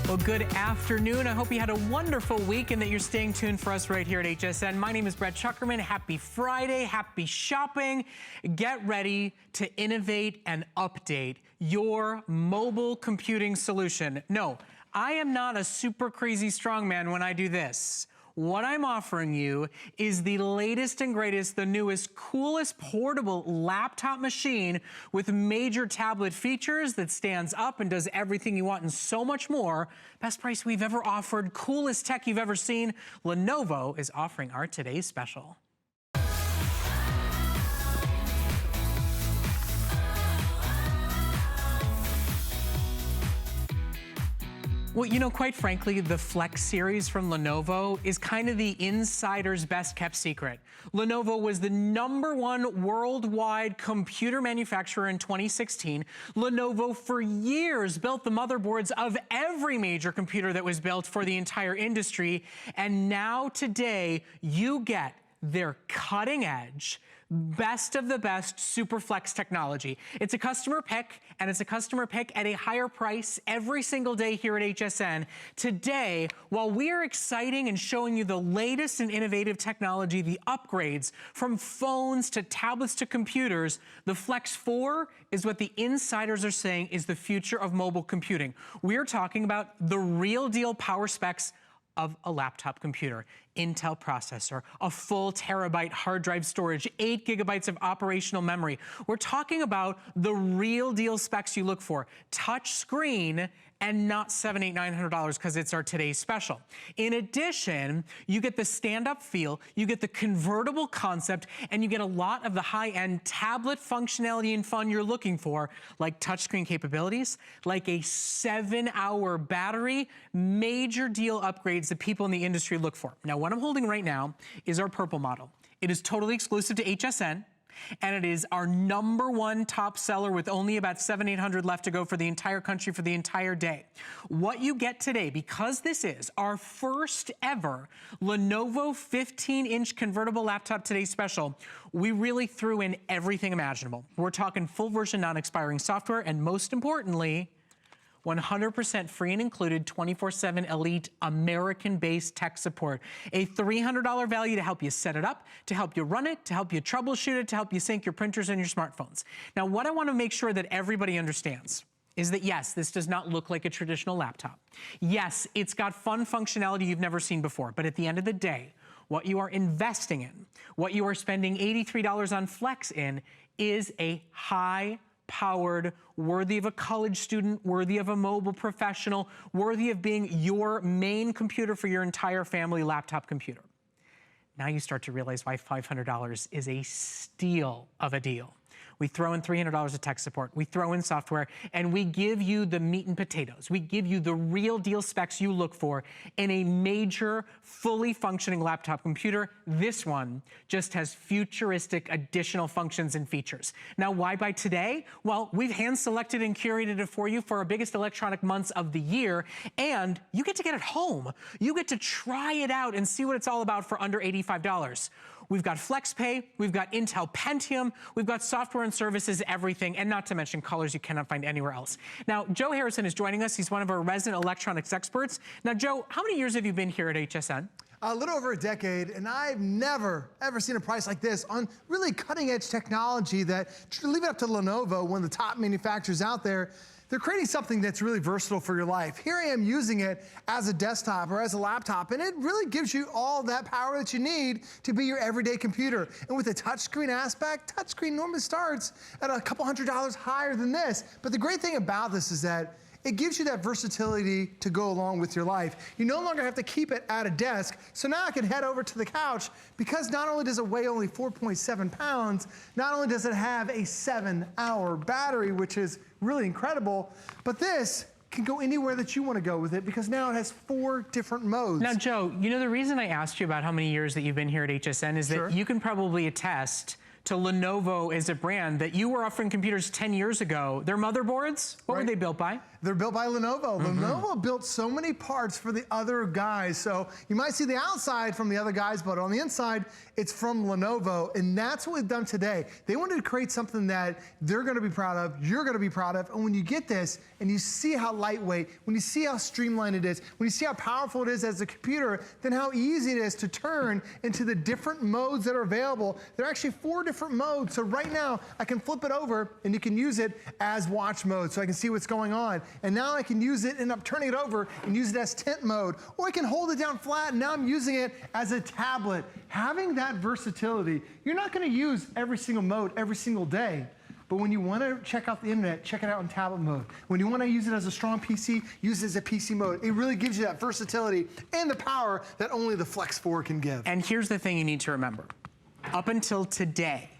Well, good afternoon. I hope you had a wonderful week and that you're staying tuned for us right here at HSN. My name is Brett Chuckerman. Happy Friday. Happy shopping. Get ready to innovate and update your mobile computing solution. No, I am not a super crazy strongman when I do this. What I'm offering you is the latest and greatest, the newest, coolest portable laptop machine with major tablet features that stands up and does everything you want and so much more. Best price we've ever offered, coolest tech you've ever seen. Lenovo is offering our today's special. Well, you know, quite frankly, the Flex series from Lenovo is kind of the insider's best kept secret. Lenovo was the #1 worldwide computer manufacturer in 2016. Lenovo for years built the motherboards of every major computer that was built for the entire industry. And now today, you get their cutting edge, best of the best SuperFlex technology. It's a customer pick, and it's a customer pick at a higher price every single day here at HSN. Today, while we are exciting and showing you the latest and innovative technology, the upgrades from phones to tablets to computers, the Flex 4 is what the insiders are saying is the future of mobile computing. We're talking about the real deal power specs of a laptop computer. Intel processor, a full terabyte hard drive storage, 8 gigabytes of operational memory. We're talking about the real deal specs you look for. Touch screen and not $700, $800, $900 because it's our today's special. In addition, you get the stand-up feel, you get the convertible concept, and you get a lot of the high-end tablet functionality and fun you're looking for, like touchscreen capabilities, like a 7-hour battery, major deal upgrades that people in the industry look for. Now, what I'm holding right now is our purple model. It is totally exclusive to HSN. And it is our #1 top seller with only about 700, 800 left to go for the entire country for the entire day. What you get today, because this is our first ever Lenovo 15-inch convertible laptop today special, we really threw in everything imaginable. We're talking full version non-expiring software, and most importantly, 100% free and included 24/7 elite American-based tech support. A $300 value to help you set it up, to help you run it, to help you troubleshoot it, to help you sync your printers and your smartphones. Now, what I want to make sure that everybody understands is that yes, this does not look like a traditional laptop. Yes, it's got fun functionality you've never seen before, but at the end of the day, what you are investing in, what you are spending $83 on Flex in, is a high-powered, worthy of a college student, worthy of a mobile professional, worthy of being your main computer for your entire family laptop computer. Now you start to realize why $500 is a steal of a deal. We throw in $300 of tech support, we throw in software, and we give you the meat and potatoes. We give you the real deal specs you look for in a major, fully functioning laptop computer. This one just has futuristic additional functions and features. Now, why buy today? Well, we've hand-selected and curated it for you for our biggest electronic months of the year, and you get to get it home. You get to try it out and see what it's all about for under $85. We've got FlexPay, we've got Intel Pentium, we've got software and services, everything, and not to mention colors you cannot find anywhere else. Now, Joe Harrison is joining us. He's one of our resident electronics experts. Now, Joe, how many years have you been here at HSN? A little over a decade, and I've never, ever seen a price like this on really cutting-edge technology that, to leave it up to Lenovo, one of the top manufacturers out there, they're creating something that's really versatile for your life. Here I am using it as a desktop or as a laptop, and it really gives you all that power that you need to be your everyday computer. And with the touchscreen aspect, touchscreen normally starts at a couple $100 higher than this. But the great thing about this is that it gives you that versatility to go along with your life. You no longer have to keep it at a desk, so now I can head over to the couch because not only does it weigh only 4.7 pounds, not only does it have a 7-hour battery, which is really incredible, but this can go anywhere that you want to go with it because now it has 4 different modes. Now, Joe, you know the reason I asked you about how many years that you've been here at HSN is that you can probably attest to Lenovo as a brand that you were offering computers 10 years ago. Their motherboards, what were they built by? They're built by Lenovo. Lenovo built so many parts for the other guys. So you might see the outside from the other guys, but on the inside, it's from Lenovo. And that's what we've done today. They wanted to create something that they're gonna be proud of, you're gonna be proud of. And when you get this and you see how lightweight, when you see how streamlined it is, when you see how powerful it is as a computer, then how easy it is to turn into the different modes that are available. There are actually 4 different modes. So right now, I can flip it over and you can use it as watch mode so I can see what's going on. And now I can use it, and I'm turning it over and use it as tent mode. Or I can hold it down flat, and now I'm using it as a tablet. Having that versatility, you're not gonna use every single mode every single day. But when you wanna check out the internet, check it out in tablet mode. When you wanna use it as a strong PC, use it as a PC mode. It really gives you that versatility and the power that only the Flex 4 can give. And here's the thing you need to remember. Up until today,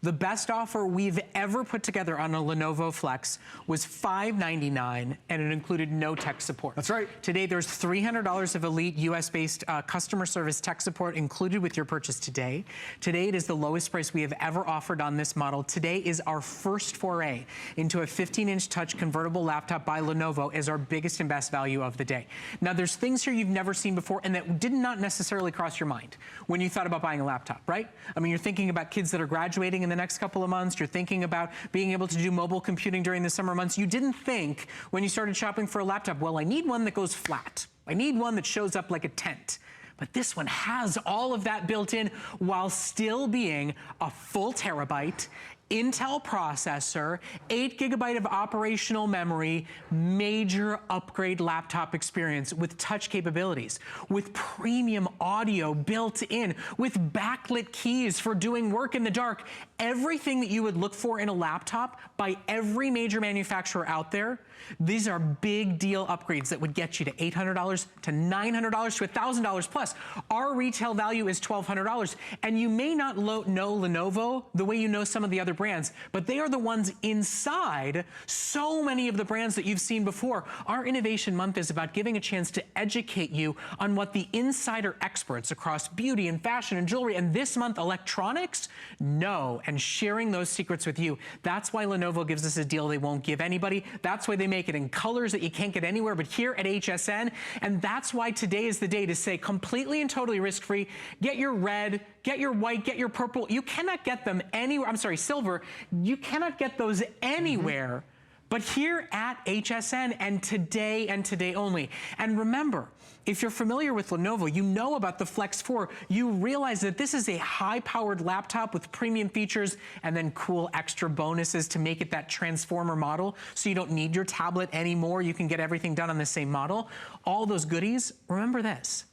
the best offer we've ever put together on a Lenovo Flex was $599, and it included no tech support. That's right. Today, there's $300 of elite US-based customer service tech support included with your purchase today. Today, it is the lowest price we have ever offered on this model. Today is our first foray into a 15-inch touch convertible laptop by Lenovo as our biggest and best value of the day. Now, there's things here you've never seen before and that did not necessarily cross your mind when you thought about buying a laptop, right? I mean, you're thinking about kids that are graduating in the next couple of months. You're thinking about being able to do mobile computing during the summer months. You didn't think when you started shopping for a laptop, well, I need one that goes flat. I need one that shows up like a tent. But this one has all of that built in while still being a full terabyte, Intel processor, 8 GB of operational memory, major upgrade laptop experience with touch capabilities, with premium audio built in, with backlit keys for doing work in the dark. Everything that you would look for in a laptop by every major manufacturer out there. These are big deal upgrades that would get you to $800 to $900 to $1,000 plus. Our retail value is $1,200, and you may not know Lenovo the way you know some of the other brands, but they are the ones inside so many of the brands that you've seen before. Our Innovation Month is about giving a chance to educate you on what the insider experts across beauty and fashion and jewelry, and this month electronics, know, and sharing those secrets with you. That's why Lenovo gives us a deal they won't give anybody. That's why they make it in colors that you can't get anywhere but here at HSN. And that's why today is the day to say completely and totally risk-free, get your red, get your white, get your purple. You cannot get them anywhere. I'm sorry, silver. You cannot get those anywhere but here at HSN, and today only. And remember, if you're familiar with Lenovo, you know about the Flex 4. You realize that this is a high-powered laptop with premium features and then cool extra bonuses to make it that transformer model, so you don't need your tablet anymore. You can get everything done on the same model. All those goodies, remember this.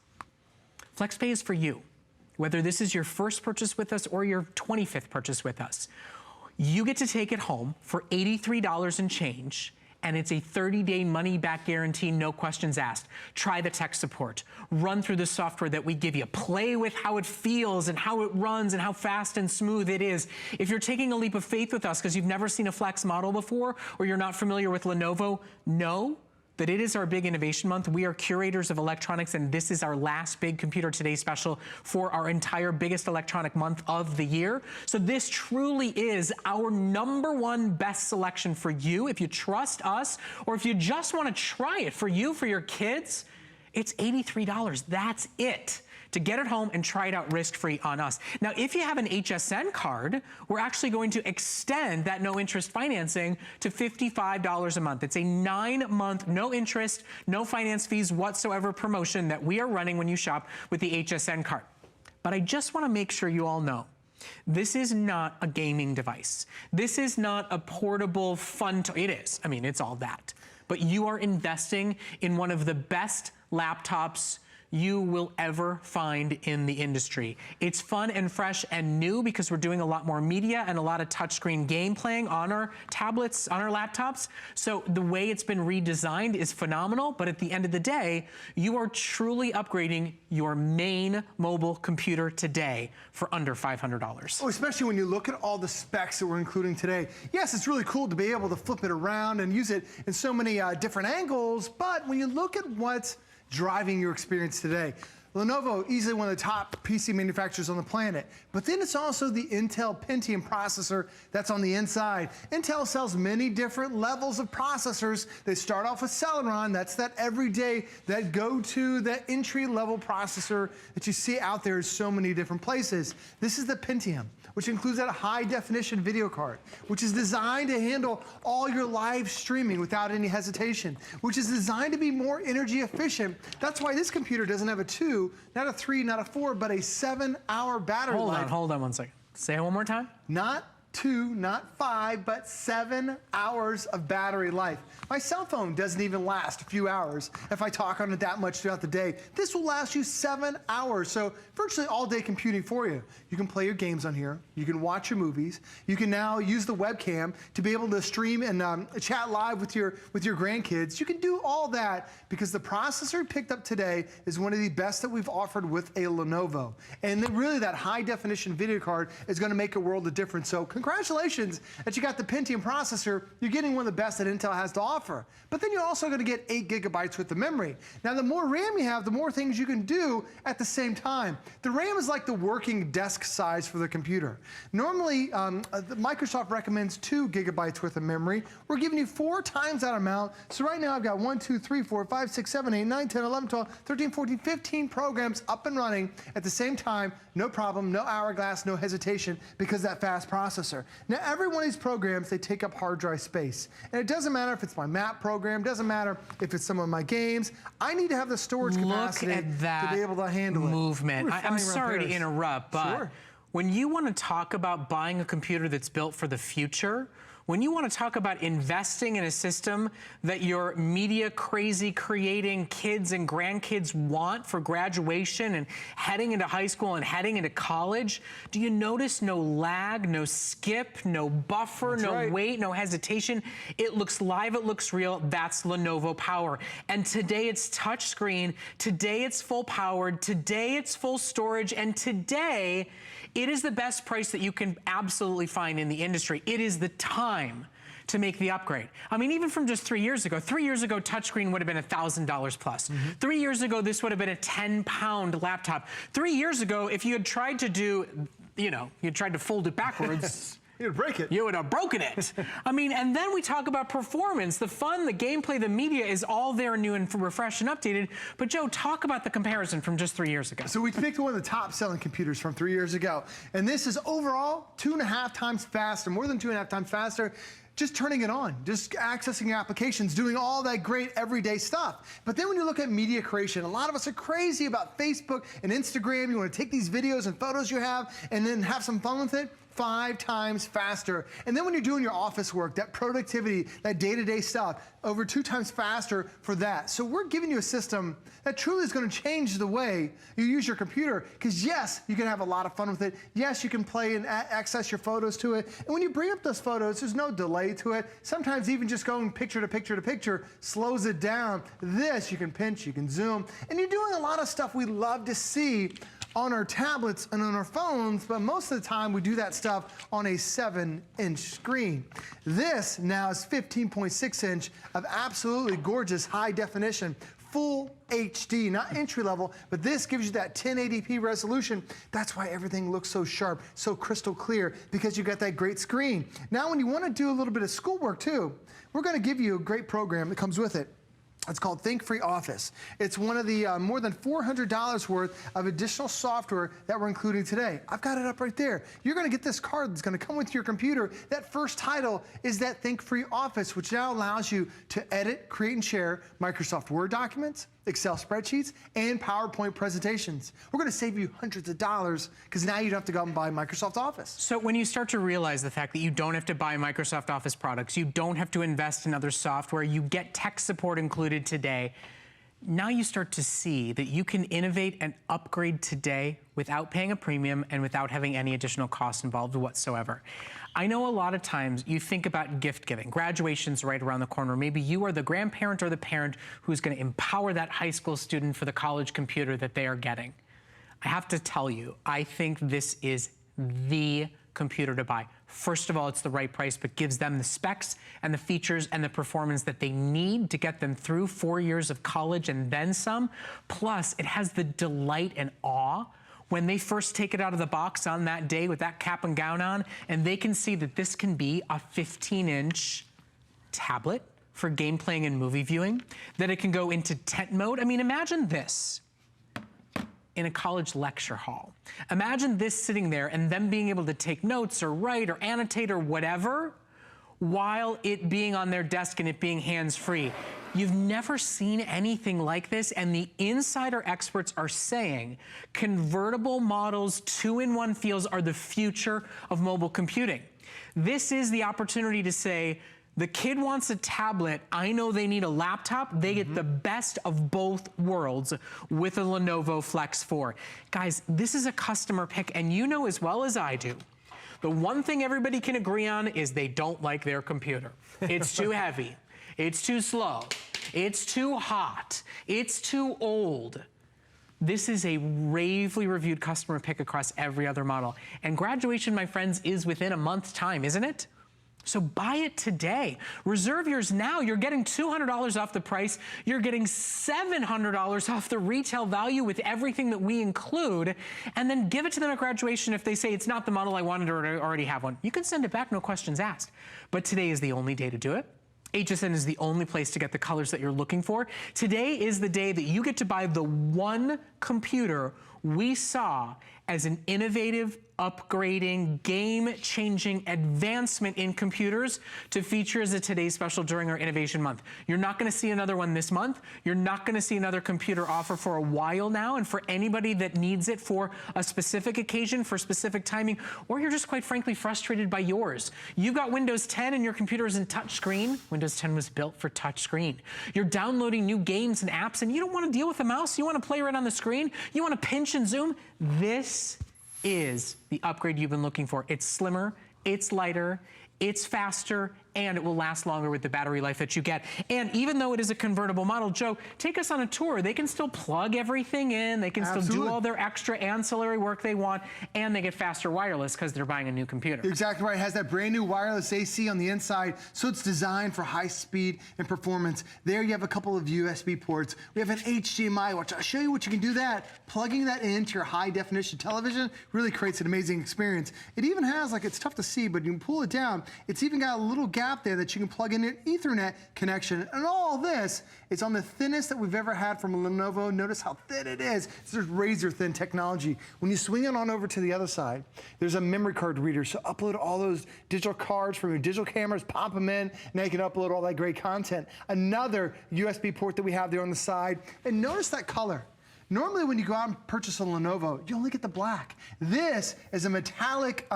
FlexPay is for you. Whether this is your first purchase with us or your 25th purchase with us, you get to take it home for $83 and change, and it's a 30-day money-back guarantee, no questions asked. Try the tech support. Run through the software that we give you. Play with how it feels and how it runs and how fast and smooth it is. If you're taking a leap of faith with us because you've never seen a Flex model before or you're not familiar with Lenovo, know that it is our big Innovation Month. We are curators of electronics, and this is our last big Computer Today special for our entire biggest electronic month of the year. So this truly is our #1 best selection for you. If you trust us, or if you just want to try it for you, for your kids, it's $83. That's it. To get it home and try it out risk-free on us. Now, if you have an HSN card, we're actually going to extend that no-interest financing to $55 a month. It's a 9-month, no-interest, no finance fees whatsoever promotion that we are running when you shop with the HSN card. But I just want to make sure you all know, this is not a gaming device. This is not a portable fun toy. It is. I mean, it's all that. But you are investing in one of the best laptops you will ever find in the industry. It's fun and fresh and new because we're doing a lot more media and a lot of touchscreen game playing on our tablets, on our laptops. So the way it's been redesigned is phenomenal, but at the end of the day, you are truly upgrading your main mobile computer today for under $500. Oh, especially when you look at all the specs that we're including today. Yes, it's really cool to be able to flip it around and use it in so many different angles, but when you look at what's driving your experience today, Lenovo, easily one of the top PC manufacturers on the planet. But then it's also the Intel Pentium processor that's on the inside. Intel sells many different levels of processors. They start off with Celeron, that's that everyday, that go-to, that entry-level processor that you see out there in so many different places. This is the Pentium, which includes that high-definition video card, which is designed to handle all your live streaming without any hesitation, which is designed to be more energy efficient. That's why this computer doesn't have a 2, not a 3, not a 4, but a 7-hour battery life. Hold on one second. Say it one more time. Not 2, not 5, but 7 hours of battery life. My cell phone doesn't even last a few hours if I talk on it that much throughout the day. This will last you 7 hours, so virtually all day computing for you. You can play your games on here. You can watch your movies. You can now use the webcam to be able to stream and chat live with your grandkids. You can do all that because the processor we picked up today is one of the best that we've offered with a Lenovo. And then really that high definition video card is going to make a world of difference. So congratulations that you got the Pentium processor. You're getting one of the best that Intel has to offer. But then you're also going to get 8 gigabytes worth of memory. Now, the more RAM you have, the more things you can do at the same time. The RAM is like the working desk size for the computer. Normally, Microsoft recommends 2 gigabytes worth of memory. We're giving you 4 times that amount. So right now, I've got 1, 2, 3, 4, 5, 6, 7, 8, 9, 10, 11, 12, 13, 14, 15 programs up and running at the same time. No problem, no hourglass, no hesitation because of that fast processor. Now, every one of these programs, they take up hard drive space. And it doesn't matter if it's my map program, doesn't matter if it's some of my games. I need to have the storage capacity to be able to handle movement. I'm sorry to interrupt, but when you want to talk about buying a computer that's built for the future, when you want to talk about investing in a system that your media crazy creating kids and grandkids want for graduation and heading into high school and heading into college, do you notice no lag, no skip, no buffer, no wait, no hesitation? It looks live, it looks real. That's Lenovo Power. And today it's touchscreen, today it's full powered, today it's full storage, and today it is the best price that you can absolutely find in the industry. It is the time to make the upgrade. I mean, even from just 3 years ago, touchscreen would have been $1,000 plus. 3 years ago, this would have been a 10-pound laptop. 3 years ago, if you had tried to do, you tried to fold it backwards, you'd break it. You would have broken it. I mean, and then we talk about performance. The fun, the gameplay, the media is all there new and refreshed and updated. But Joe, talk about the comparison from just 3 years ago. So we picked one of the top selling computers from 3 years ago. And this is overall 2.5 times faster, more than 2.5 times faster. Just turning it on, just accessing applications, doing all that great everyday stuff. But then when you look at media creation, a lot of us are crazy about Facebook and Instagram. You want to take these videos and photos you have and then have some fun with it. 5 times faster. And then when you're doing your office work, that productivity, that day-to-day stuff, over 2 times faster for that. So we're giving you a system that truly is going to change the way you use your computer. Because yes, you can have a lot of fun with it. Yes, you can play and access your photos to it. And when you bring up those photos, there's no delay to it. Sometimes even just going picture to picture to picture slows it down. This, you can pinch, you can zoom. And you're doing a lot of stuff we love to see on our tablets and on our phones, but most of the time we do that stuff on a 7-inch screen. This now is 15.6 inch of absolutely gorgeous high definition, full HD, not entry level, but this gives you that 1080p resolution. That's why everything looks so sharp, so crystal clear, because you got that great screen. Now when you want to do a little bit of schoolwork too, we're going to give you a great program that comes with it. It's called ThinkFree Office. It's one of the more than $400 worth of additional software that we're including today. I've got it up right there. You're going to get this card that's going to come with your computer. That first title is that ThinkFree Office, which now allows you to edit, create, and share Microsoft Word documents, Excel spreadsheets, and PowerPoint presentations. We're going to save you hundreds of dollars because now you don't have to go out and buy Microsoft Office. So when you start to realize the fact that you don't have to buy Microsoft Office products, you don't have to invest in other software, you get tech support included today, now you start to see that you can innovate and upgrade today without paying a premium and without having any additional costs involved whatsoever. I know a lot of times you think about gift giving. Graduation's right around the corner. Maybe you are the grandparent or the parent who's going to empower that high school student for the college computer that they are getting. I have to tell you, I think this is the computer to buy. First of all, it's the right price, but gives them the specs and the features and the performance that they need to get them through 4 years of college and then some. Plus, it has the delight and awe when they first take it out of the box on that day with that cap and gown on, and they can see that this can be a 15-inch tablet for game playing and movie viewing, that it can go into tent mode. I mean, imagine this in a college lecture hall. Imagine this sitting there and them being able to take notes or write or annotate or whatever while it being on their desk and it being hands-free. You've never seen anything like this, and the insider experts are saying convertible models, 2-in-1 feels are the future of mobile computing. This is the opportunity to say, the kid wants a tablet, I know they need a laptop, they get the best of both worlds with a Lenovo Flex 4. Guys, this is a customer pick, and you know as well as I do, the one thing everybody can agree on is they don't like their computer. It's too heavy, it's too slow, it's too hot, it's too old. This is a ravely reviewed customer pick across every other model. And graduation, my friends, is within a month's time, isn't it? So buy it today. Reserve yours now. You're getting $200 off the price. You're getting $700 off the retail value with everything that we include. And then give it to them at graduation if they say it's not the model I wanted or I already have one. You can send it back, no questions asked. But today is the only day to do it. HSN is the only place to get the colors that you're looking for. Today is the day that you get to buy the one computer we saw as an innovative, upgrading, game-changing advancement in computers to feature as a today's special during our Innovation Month. You're not gonna see another one this month. You're not gonna see another computer offer for a while now, and for anybody that needs it for a specific occasion, for specific timing, or you're just quite frankly frustrated by yours. You've got Windows 10 and your computer isn't touchscreen. Windows 10 was built for touchscreen. You're downloading new games and apps and you don't wanna deal with the mouse. You wanna play right on the screen. You wanna pinch and zoom. This is the upgrade you've been looking for. It's slimmer, it's lighter, it's faster, and it will last longer with the battery life that you get. And even though it is a convertible model, Joe, take us on a tour. They can still plug everything in. They can still do all their extra ancillary work they want, and they get faster wireless because they're buying a new computer. You're exactly right. It has that brand new wireless AC on the inside, so it's designed for high speed and performance. There you have a couple of USB ports. We have an HDMI, which I'll show you what you can do that. Plugging that into your high definition television really creates an amazing experience. It even has, like, it's tough to see, but you can pull it down. It's even got a little gap there that you can plug in an Ethernet connection. And all this is on the thinnest that we've ever had from a Lenovo. Notice how thin it is. It's just razor thin technology. When you swing it on over to the other side, there's a memory card reader. So upload all those digital cards from your digital cameras, pop them in, now you can upload all that great content. Another USB port that we have there on the side. And notice that color. Normally when you go out and purchase a Lenovo, you only get the black. This is a metallic,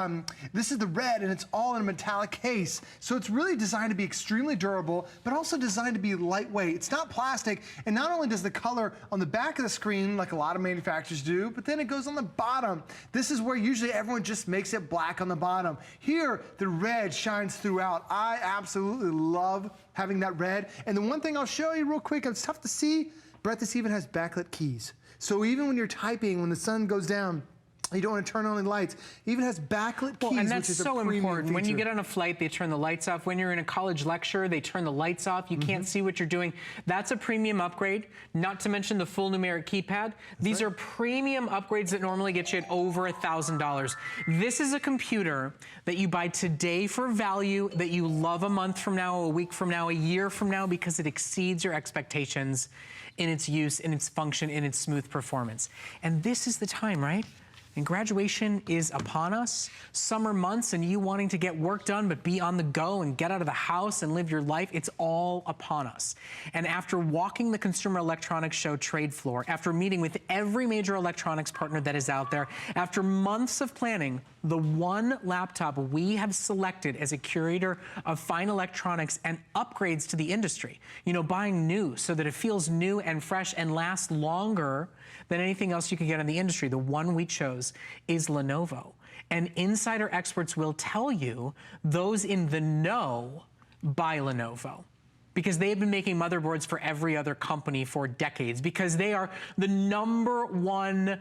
this is the red, and it's all in a metallic case. So it's really designed to be extremely durable, but also designed to be lightweight. It's not plastic, and not only does the color on the back of the screen, like a lot of manufacturers do, but then it goes on the bottom. This is where usually everyone just makes it black on the bottom. Here, the red shines throughout. I absolutely love having that red. And the one thing I'll show you real quick, it's tough to see, Brett, this even has backlit keys. So even when you're typing, when the sun goes down, you don't want to turn on the lights. It even has backlit keys, and that's which is so a premium important. feature. When you get on a flight, they turn the lights off. When you're in a college lecture, they turn the lights off. You can't see what you're doing. That's a premium upgrade, not to mention the full numeric keypad. These are premium upgrades that normally get you at over $1,000. This is a computer that you buy today for value, that you love a month from now, a week from now, a year from now, because it exceeds your expectations in its use, in its function, in its smooth performance. And this is the time, right? And graduation is upon us. Summer months and you wanting to get work done but be on the go and get out of the house and live your life, it's all upon us. And after walking the Consumer Electronics Show trade floor, after meeting with every major electronics partner that is out there, after months of planning, the one laptop we have selected as a curator of fine electronics and upgrades to the industry, you know, buying new so that it feels new and fresh and lasts longer than anything else you can get in the industry. The one we chose is Lenovo. And insider experts will tell you those in the know buy Lenovo, because they have been making motherboards for every other company for decades, because they are the #1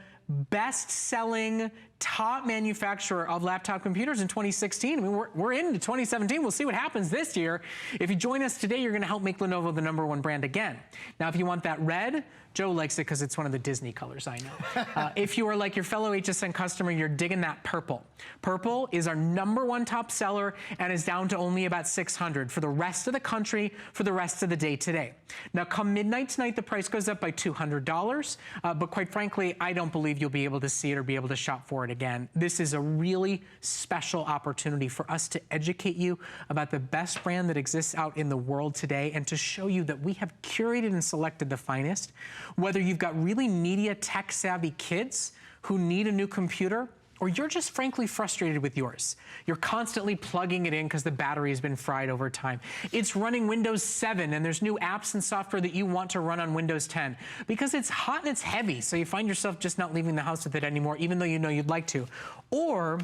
best-selling top manufacturer of laptop computers in 2016. I mean, we're into 2017. We'll see what happens this year. If you join us today, you're going to help make Lenovo the #1 brand again. Now, if you want that red, Joe likes it because it's one of the Disney colors, I know. If you are like your fellow HSN customer, you're digging that purple. Purple is our #1 top seller and is down to only about 600 for the rest of the country for the rest of the day today. Now, come midnight tonight, the price goes up by $200, but quite frankly, I don't believe you'll be able to see it or be able to shop for it again. This is a really special opportunity for us to educate you about the best brand that exists out in the world today and to show you that we have curated and selected the finest. Whether you've got really media tech-savvy kids who need a new computer, or you're just frankly frustrated with yours. You're constantly plugging it in because the battery has been fried over time. It's running Windows 7 and there's new apps and software that you want to run on Windows 10 because it's hot and it's heavy, so you find yourself just not leaving the house with it anymore, even though you know you'd like to. Or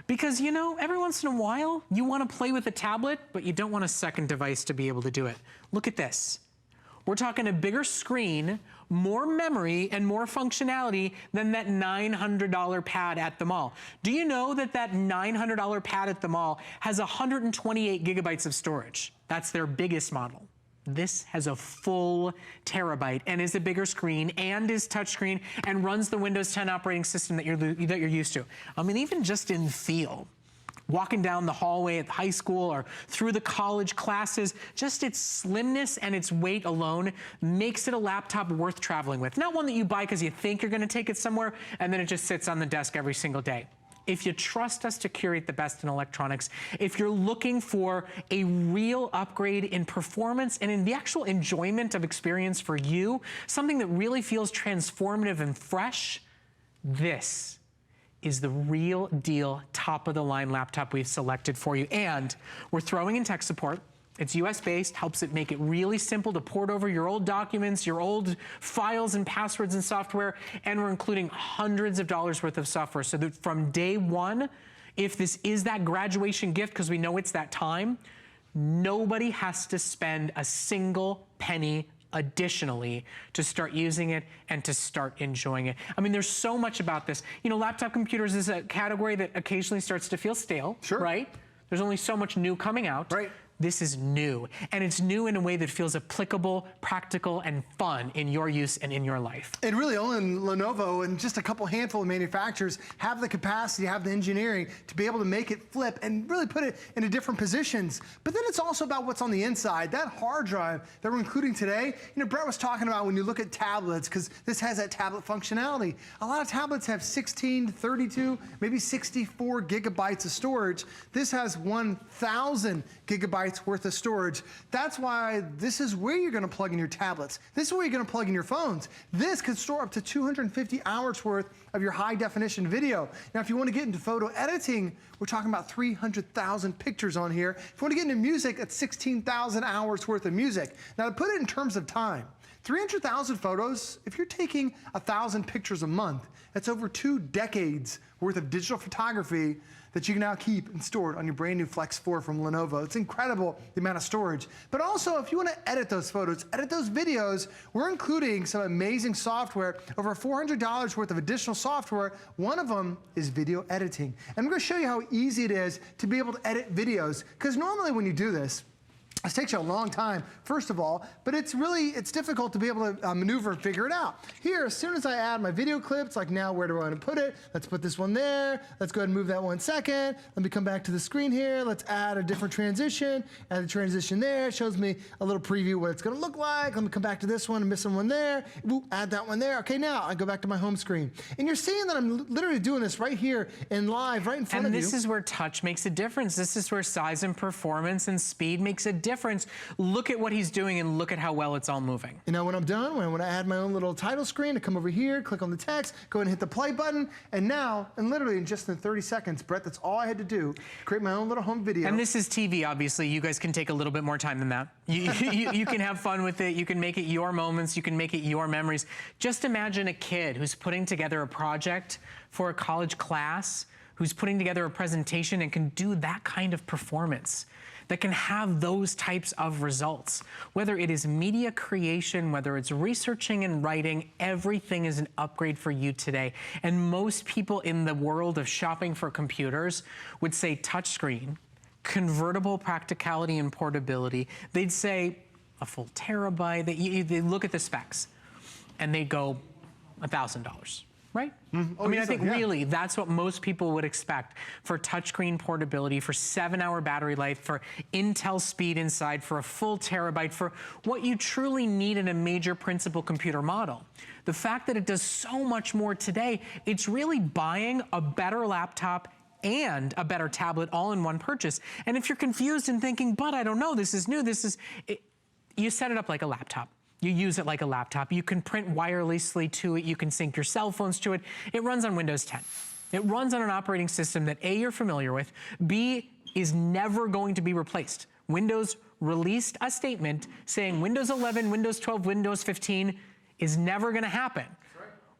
because, you know, every once in a while, you want to play with a tablet, but you don't want a second device to be able to do it. Look at this. We're talking a bigger screen, more memory, and more functionality than that $900 pad at the mall. Do you know that that $900 pad at the mall has 128 gigabytes of storage? That's their biggest model. This has a full terabyte and is a bigger screen and is touchscreen and runs the Windows 10 operating system that you're used to. I mean, even just in feel. Walking down the hallway at high school or through the college classes, just its slimness and its weight alone makes it a laptop worth traveling with. Not one that you buy because you think you're going to take it somewhere and then it just sits on the desk every single day. If you trust us to curate the best in electronics, if you're looking for a real upgrade in performance and in the actual enjoyment of experience for you, something that really feels transformative and fresh, this is the real deal, top-of-the-line laptop we've selected for you. And we're throwing in tech support. It's US-based, helps it make it really simple to port over your old documents, your old files and passwords and software, and we're including hundreds of dollars worth of software so that from day one, if this is that graduation gift, because we know it's that time, nobody has to spend a single penny additionally to start using it and to start enjoying it. I mean, there's so much about this. You know, laptop computers is a category that occasionally starts to feel stale, right? There's only so much new coming out. Right. This is new, and it's new in a way that feels applicable, practical, and fun in your use and in your life. And really only Lenovo and just a couple handful of manufacturers have the capacity, have the engineering to be able to make it flip and really put it into different positions. But then it's also about what's on the inside. That hard drive that we're including today, you know, Brett was talking about when you look at tablets, because this has that tablet functionality. A lot of tablets have 16, 32, maybe 64 gigabytes of storage. This has 1,000 gigabytes worth of storage. That's why this is where you're going to plug in your tablets. This is where you're going to plug in your phones. This could store up to 250 hours worth of your high definition video. Now, if you want to get into photo editing, we're talking about 300,000 pictures on here. If you want to get into music, that's 16,000 hours worth of music. Now, to put it in terms of time, 300,000 photos, if you're taking 1,000 pictures a month, that's over 2 decades worth of digital photography that you can now keep and store on your brand new Flex 4 from Lenovo. It's incredible, the amount of storage. But also, if you want to edit those photos, edit those videos, we're including some amazing software, over $400 worth of additional software. One of them is video editing. And I'm going to show you how easy it is to be able to edit videos, because normally when you do this, it takes you a long time, first of all, but it's difficult to be able to maneuver and figure it out. Here, as soon as I add my video clips, like now, where do I want to put it? Let's put this one there. Let's go ahead and move that 1 second. Let me come back to the screen here. Let's add a different transition. Add the transition there. It shows me a little preview what it's going to look like. Let me come back to this one. I'm missing one there. Ooh, add that one there. Okay, now I go back to my home screen. And you're seeing that I'm literally doing this right here in live, right in front of you. And this is where touch makes a difference. This is where size and performance and speed makes a difference. Look at what he's doing and look at how well it's all moving. And now when I'm done, when I want to add my own little title screen, I come over here, click on the text, go ahead and hit the play button, and now, and literally in just in 30 seconds, Brett, that's all I had to do, create my own little home video. And this is TV, obviously. You guys can take a little bit more time than that. You can have fun with it. You can make it your moments. You can make it your memories. Just imagine a kid who's putting together a project for a college class, who's putting together a presentation and can do that kind of performance. that can have those types of results. Whether it is media creation, whether it's researching and writing, everything is an upgrade for you today. And most people in the world of shopping for computers would say touchscreen, convertible practicality and portability. They'd say a full terabyte. They look at the specs and they go $1,000, right? Oh, I mean, I easily, think really that's what most people would expect for touchscreen portability, for 7-hour battery life, for Intel speed inside, for a full terabyte, for what you truly need in a major principal computer model. The fact that it does so much more today, it's really buying a better laptop and a better tablet all in one purchase. And if you're confused and thinking, but I don't know, this is new, you set it up like a laptop. You use it like a laptop. You can print wirelessly to it. You can sync your cell phones to it. It runs on Windows 10. It runs on an operating system that A, you're familiar with, B, is never going to be replaced. Windows released a statement saying Windows 11, Windows 12, Windows 15 is never gonna happen.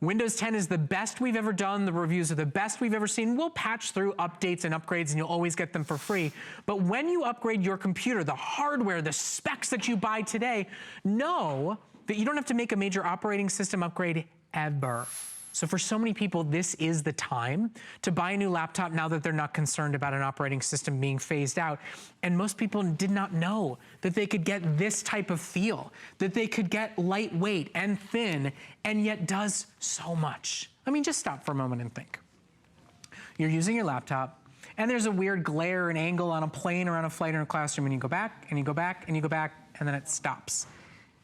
Windows 10 is the best we've ever done. The reviews are the best we've ever seen. We'll patch through updates and upgrades and you'll always get them for free. But when you upgrade your computer, the hardware, the specs that you buy today, know that you don't have to make a major operating system upgrade ever. So for so many people, this is the time to buy a new laptop now that they're not concerned about an operating system being phased out. And most people did not know that they could get this type of feel, that they could get lightweight and thin, and yet does so much. I mean, just stop for a moment and think. You're using your laptop, and there's a weird glare and angle on a plane or on a flight in a classroom, and you go back, and you go back, and you go back, and then it stops.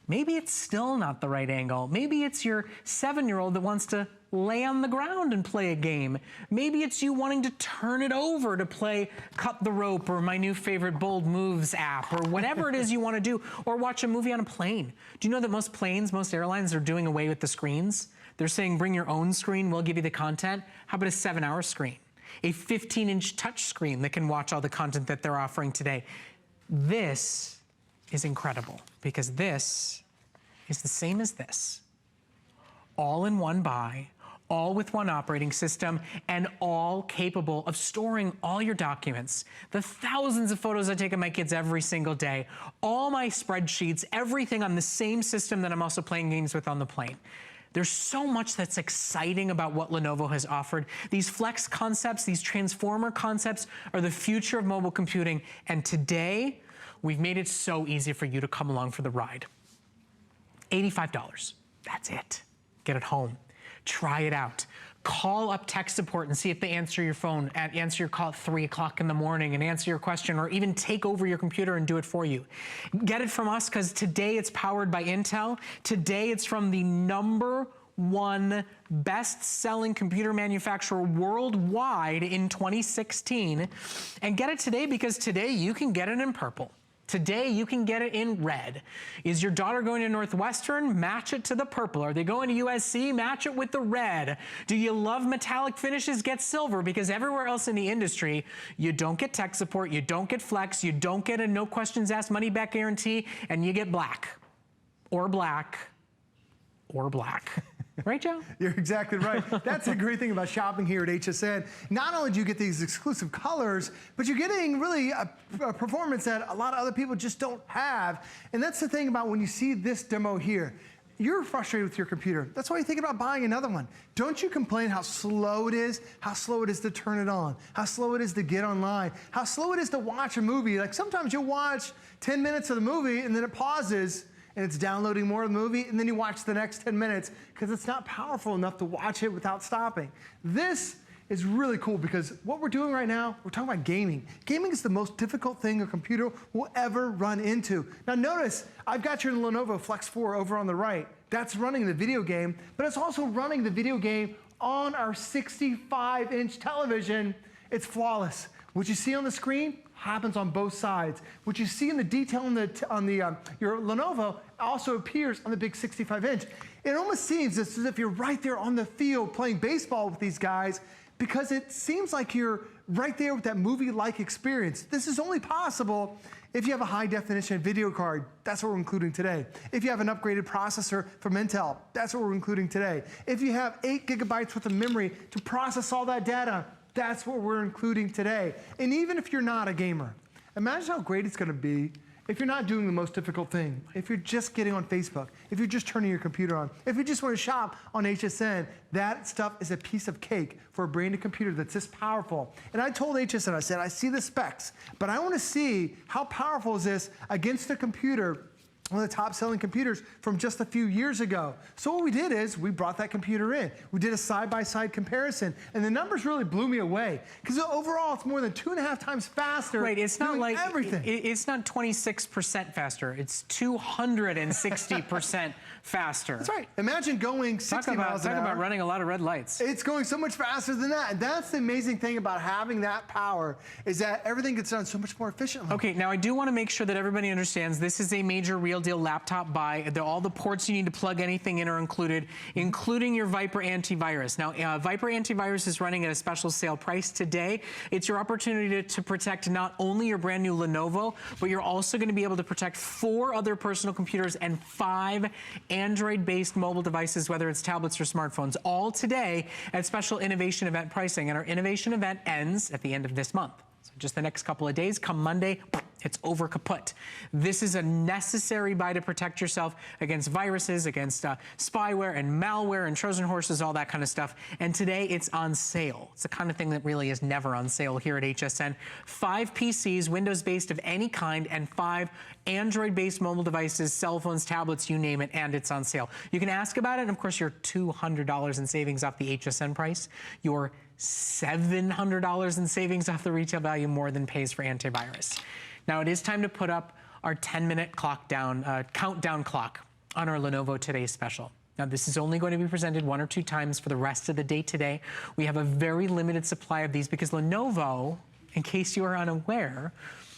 Maybe it's still not the right angle. Maybe it's your 7-year-old that wants to lay on the ground and play a game. Maybe it's you wanting to turn it over to play Cut the Rope or my new favorite Bold Moves app or whatever it is you want to do, or watch a movie on a plane. Do you know that most planes, most airlines are doing away with the screens? They're saying bring your own screen, we'll give you the content. How about a 7-hour screen? A 15-inch touch screen that can watch all the content that they're offering today. This is incredible because this is the same as this. All in one buy, all with one operating system, and all capable of storing all your documents, the thousands of photos I take of my kids every single day, all my spreadsheets, everything on the same system that I'm also playing games with on the plane. There's so much that's exciting about what Lenovo has offered. These flex concepts, these transformer concepts are the future of mobile computing, and today, we've made it so easy for you to come along for the ride. $85, that's it. Get it home, try it out. Call up tech support and see if they answer your phone, answer your call at 3 o'clock in the morning and answer your question, or even take over your computer and do it for you. Get it from us because today it's powered by Intel. Today it's from the #1 best-selling computer manufacturer worldwide in 2016. And get it today because today you can get it in purple. Today, you can get it in red. Is your daughter going to Northwestern? Match it to the purple. Are they going to USC? Match it with the red. Do you love metallic finishes? Get silver, because everywhere else in the industry, you don't get tech support, you don't get flex, you don't get a no questions asked money back guarantee, and you get black. Or black. Or black. Right, Joe? You're exactly right. That's the great thing about shopping here at HSN. Not only do you get these exclusive colors, but you're getting really a performance that a lot of other people just don't have. And that's the thing about when you see this demo here. You're frustrated with your computer. That's why you're thinking about buying another one. Don't you complain how slow it is to turn it on, how slow it is to get online, how slow it is to watch a movie. Like sometimes you'll watch 10 minutes of the movie and then it pauses and it's downloading more of the movie, and then you watch the next 10 minutes because it's not powerful enough to watch it without stopping. This is really cool because what we're doing right now, we're talking about gaming. Gaming is the most difficult thing a computer will ever run into. Now notice, I've got your Lenovo Flex 4 over on the right. That's running the video game, but it's also running the video game on our 65-inch television. It's flawless. What you see on the screen happens on both sides. What you see in the detail on your Lenovo also appears on the big 65-inch. It almost seems as if you're right there on the field playing baseball with these guys because it seems like you're right there with that movie-like experience. This is only possible if you have a high-definition video card. That's what we're including today. If you have an upgraded processor from Intel, that's what we're including today. If you have 8 gigabytes worth of memory to process all that data, that's what we're including today. And even if you're not a gamer, Imagine how great it's going to be if you're not doing the most difficult thing, if you're just getting on Facebook, if you're just turning your computer on, if you just want to shop on HSN, that stuff is a piece of cake for a branded computer that's this powerful. And I told HSN, I said, I see the specs, but I want to see how powerful is this against a computer, one of the top selling computers from just a few years ago. So what we did is we brought that computer in. We did a side-by-side comparison, and the numbers really blew me away because overall it's more than 2.5 times faster. Right, it's not like everything. It's not 26% faster. It's 260% faster. That's right. Imagine going 60 miles an hour. Talk about running a lot of red lights. It's going so much faster than that. And that's the amazing thing about having that power is that everything gets done so much more efficiently. Okay, now I do want to make sure that everybody understands this is a major real deal laptop buy. All the ports you need to plug anything in are included, including your Viper antivirus. Now, Viper antivirus is running at a special sale price today. It's your opportunity to protect not only your brand new Lenovo, but you're also going to be able to protect 4 other personal computers and 5 Android-based mobile devices, whether it's tablets or smartphones, all today at special innovation event pricing. And our innovation event ends at the end of this month. So just the next couple of days, come Monday, it's over kaput. This is a necessary buy to protect yourself against viruses, against spyware and malware and Trojan horses, all that kind of stuff. And today it's on sale. It's the kind of thing that really is never on sale here at HSN. 5 PCs, Windows-based of any kind, and 5 Android-based mobile devices, cell phones, tablets, you name it, and it's on sale. You can ask about it, and of course, your $200 in savings off the HSN price, your $700 in savings off the retail value more than pays for antivirus. Now it is time to put up our 10-minute countdown clock on our Lenovo Today special. Now this is only going to be presented 1 or 2 times for the rest of the day today. We have a very limited supply of these because Lenovo, in case you are unaware,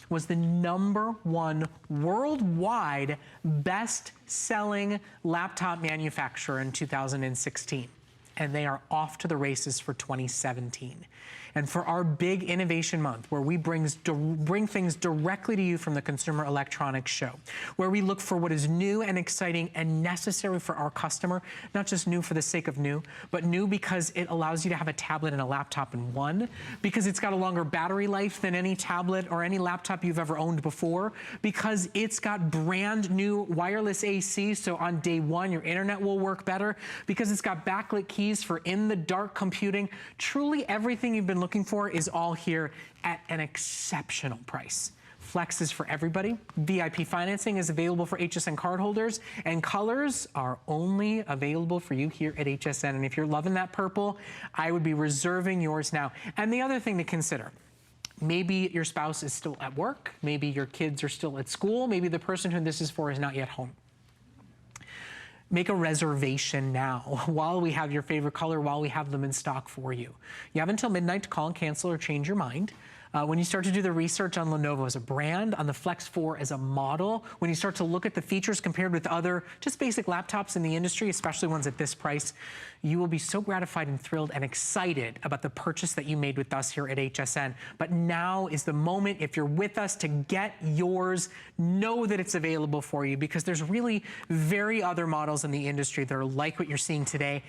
was the #1 worldwide best-selling laptop manufacturer in 2016. And they are off to the races for 2017. And for our big innovation month, where we bring things directly to you from the Consumer Electronics Show, where we look for what is new and exciting and necessary for our customer, not just new for the sake of new, but new because it allows you to have a tablet and a laptop in one, because it's got a longer battery life than any tablet or any laptop you've ever owned before, because it's got brand new wireless AC, so on day 1, your internet will work better, because it's got backlit keys for in-the-dark computing. Truly everything you've been looking for is all here at an exceptional price. Flex is for everybody. VIP financing is available for HSN cardholders, and colors are only available for you here at HSN. And if you're loving that purple, I would be reserving yours now. And the other thing to consider, maybe your spouse is still at work, maybe your kids are still at school, maybe the person who this is for is not yet home. Make a reservation now while we have your favorite color, while we have them in stock for you. You have until midnight to call and cancel or change your mind. When you start to do the research on Lenovo as a brand, on the Flex 4 as a model, when you start to look at the features compared with other just basic laptops in the industry, especially ones at this price, you will be so gratified and thrilled and excited about the purchase that you made with us here at HSN. But now is the moment, if you're with us, to get yours. Know that it's available for you, because there's really very other models in the industry that are like what you're seeing today.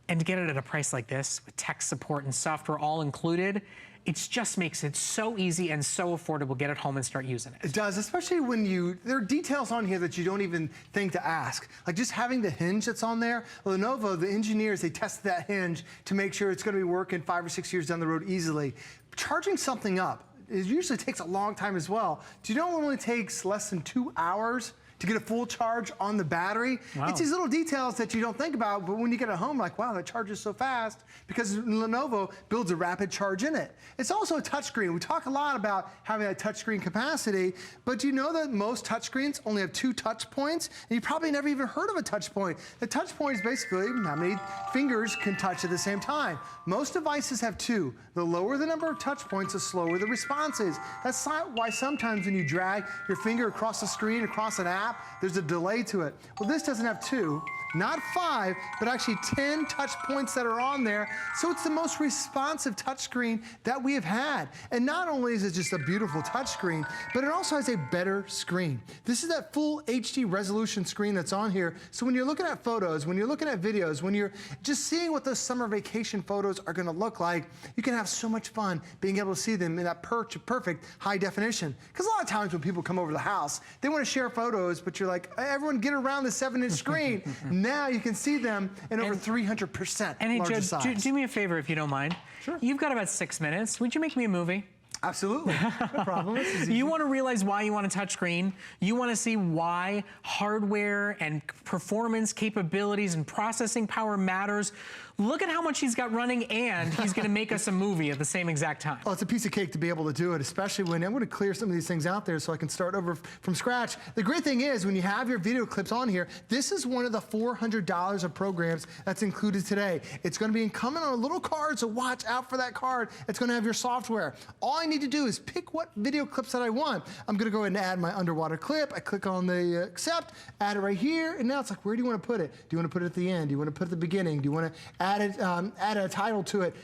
And to get it at a price like this, with tech support and software all included, it just makes it so easy and so affordable. Get it home and start using it. It does, especially when there are details on here that you don't even think to ask. Like just having the hinge that's on there. Lenovo, the engineers, they tested that hinge to make sure it's going to be working 5 or 6 years down the road easily. Charging something up, it usually takes a long time as well. Do you know it only takes less than 2 hours to get a full charge on the battery? Wow. It's these little details that you don't think about, but when you get it home, like, wow, that charges so fast, because Lenovo builds a rapid charge in it. It's also a touchscreen. We talk a lot about having that touchscreen capacity, but do you know that most touchscreens only have 2 touch points? And you probably never even heard of a touch point. The touch point is basically how many fingers can touch at the same time. Most devices have 2. The lower the number of touch points, the slower the response is. That's why sometimes when you drag your finger across the screen, across an app, tap, there's a delay to it. Well, this doesn't have 2, not 5, but actually 10 touch points that are on there. So it's the most responsive touchscreen that we have had. And not only is it just a beautiful touchscreen, but it also has a better screen. This is that full HD resolution screen that's on here. So when you're looking at photos, when you're looking at videos, when you're just seeing what those summer vacation photos are gonna look like, you can have so much fun being able to see them in that perfect high definition. Because a lot of times when people come over to the house, they want to share photos, but you're like, hey, everyone get around the 7-inch screen. Now you can see them in over 300% And hey, larger Joe, size. do me a favor if you don't mind. Sure. You've got about 6 minutes. Would you make me a movie? Absolutely, no problem. This is easy. You want to realize why you want a touchscreen. You want to see why hardware and performance capabilities and processing power matters. Look at how much he's got running, and he's going to make us a movie at the same exact time. Well, it's a piece of cake to be able to do it, especially when I'm going to clear some of these things out there so I can start over from scratch. The great thing is when you have your video clips on here, this is one of the $400 of programs that's included today. It's going to be coming on a little card, so watch out for that card. It's going to have your software. All I need to do is pick what video clips that I want. I'm going to go ahead and add my underwater clip. I click on the accept, add it right here, and now it's like, where do you want to put it? Do you want to put it at the end? Do you want to put it at the beginning? Do you want to add it, add a title to it?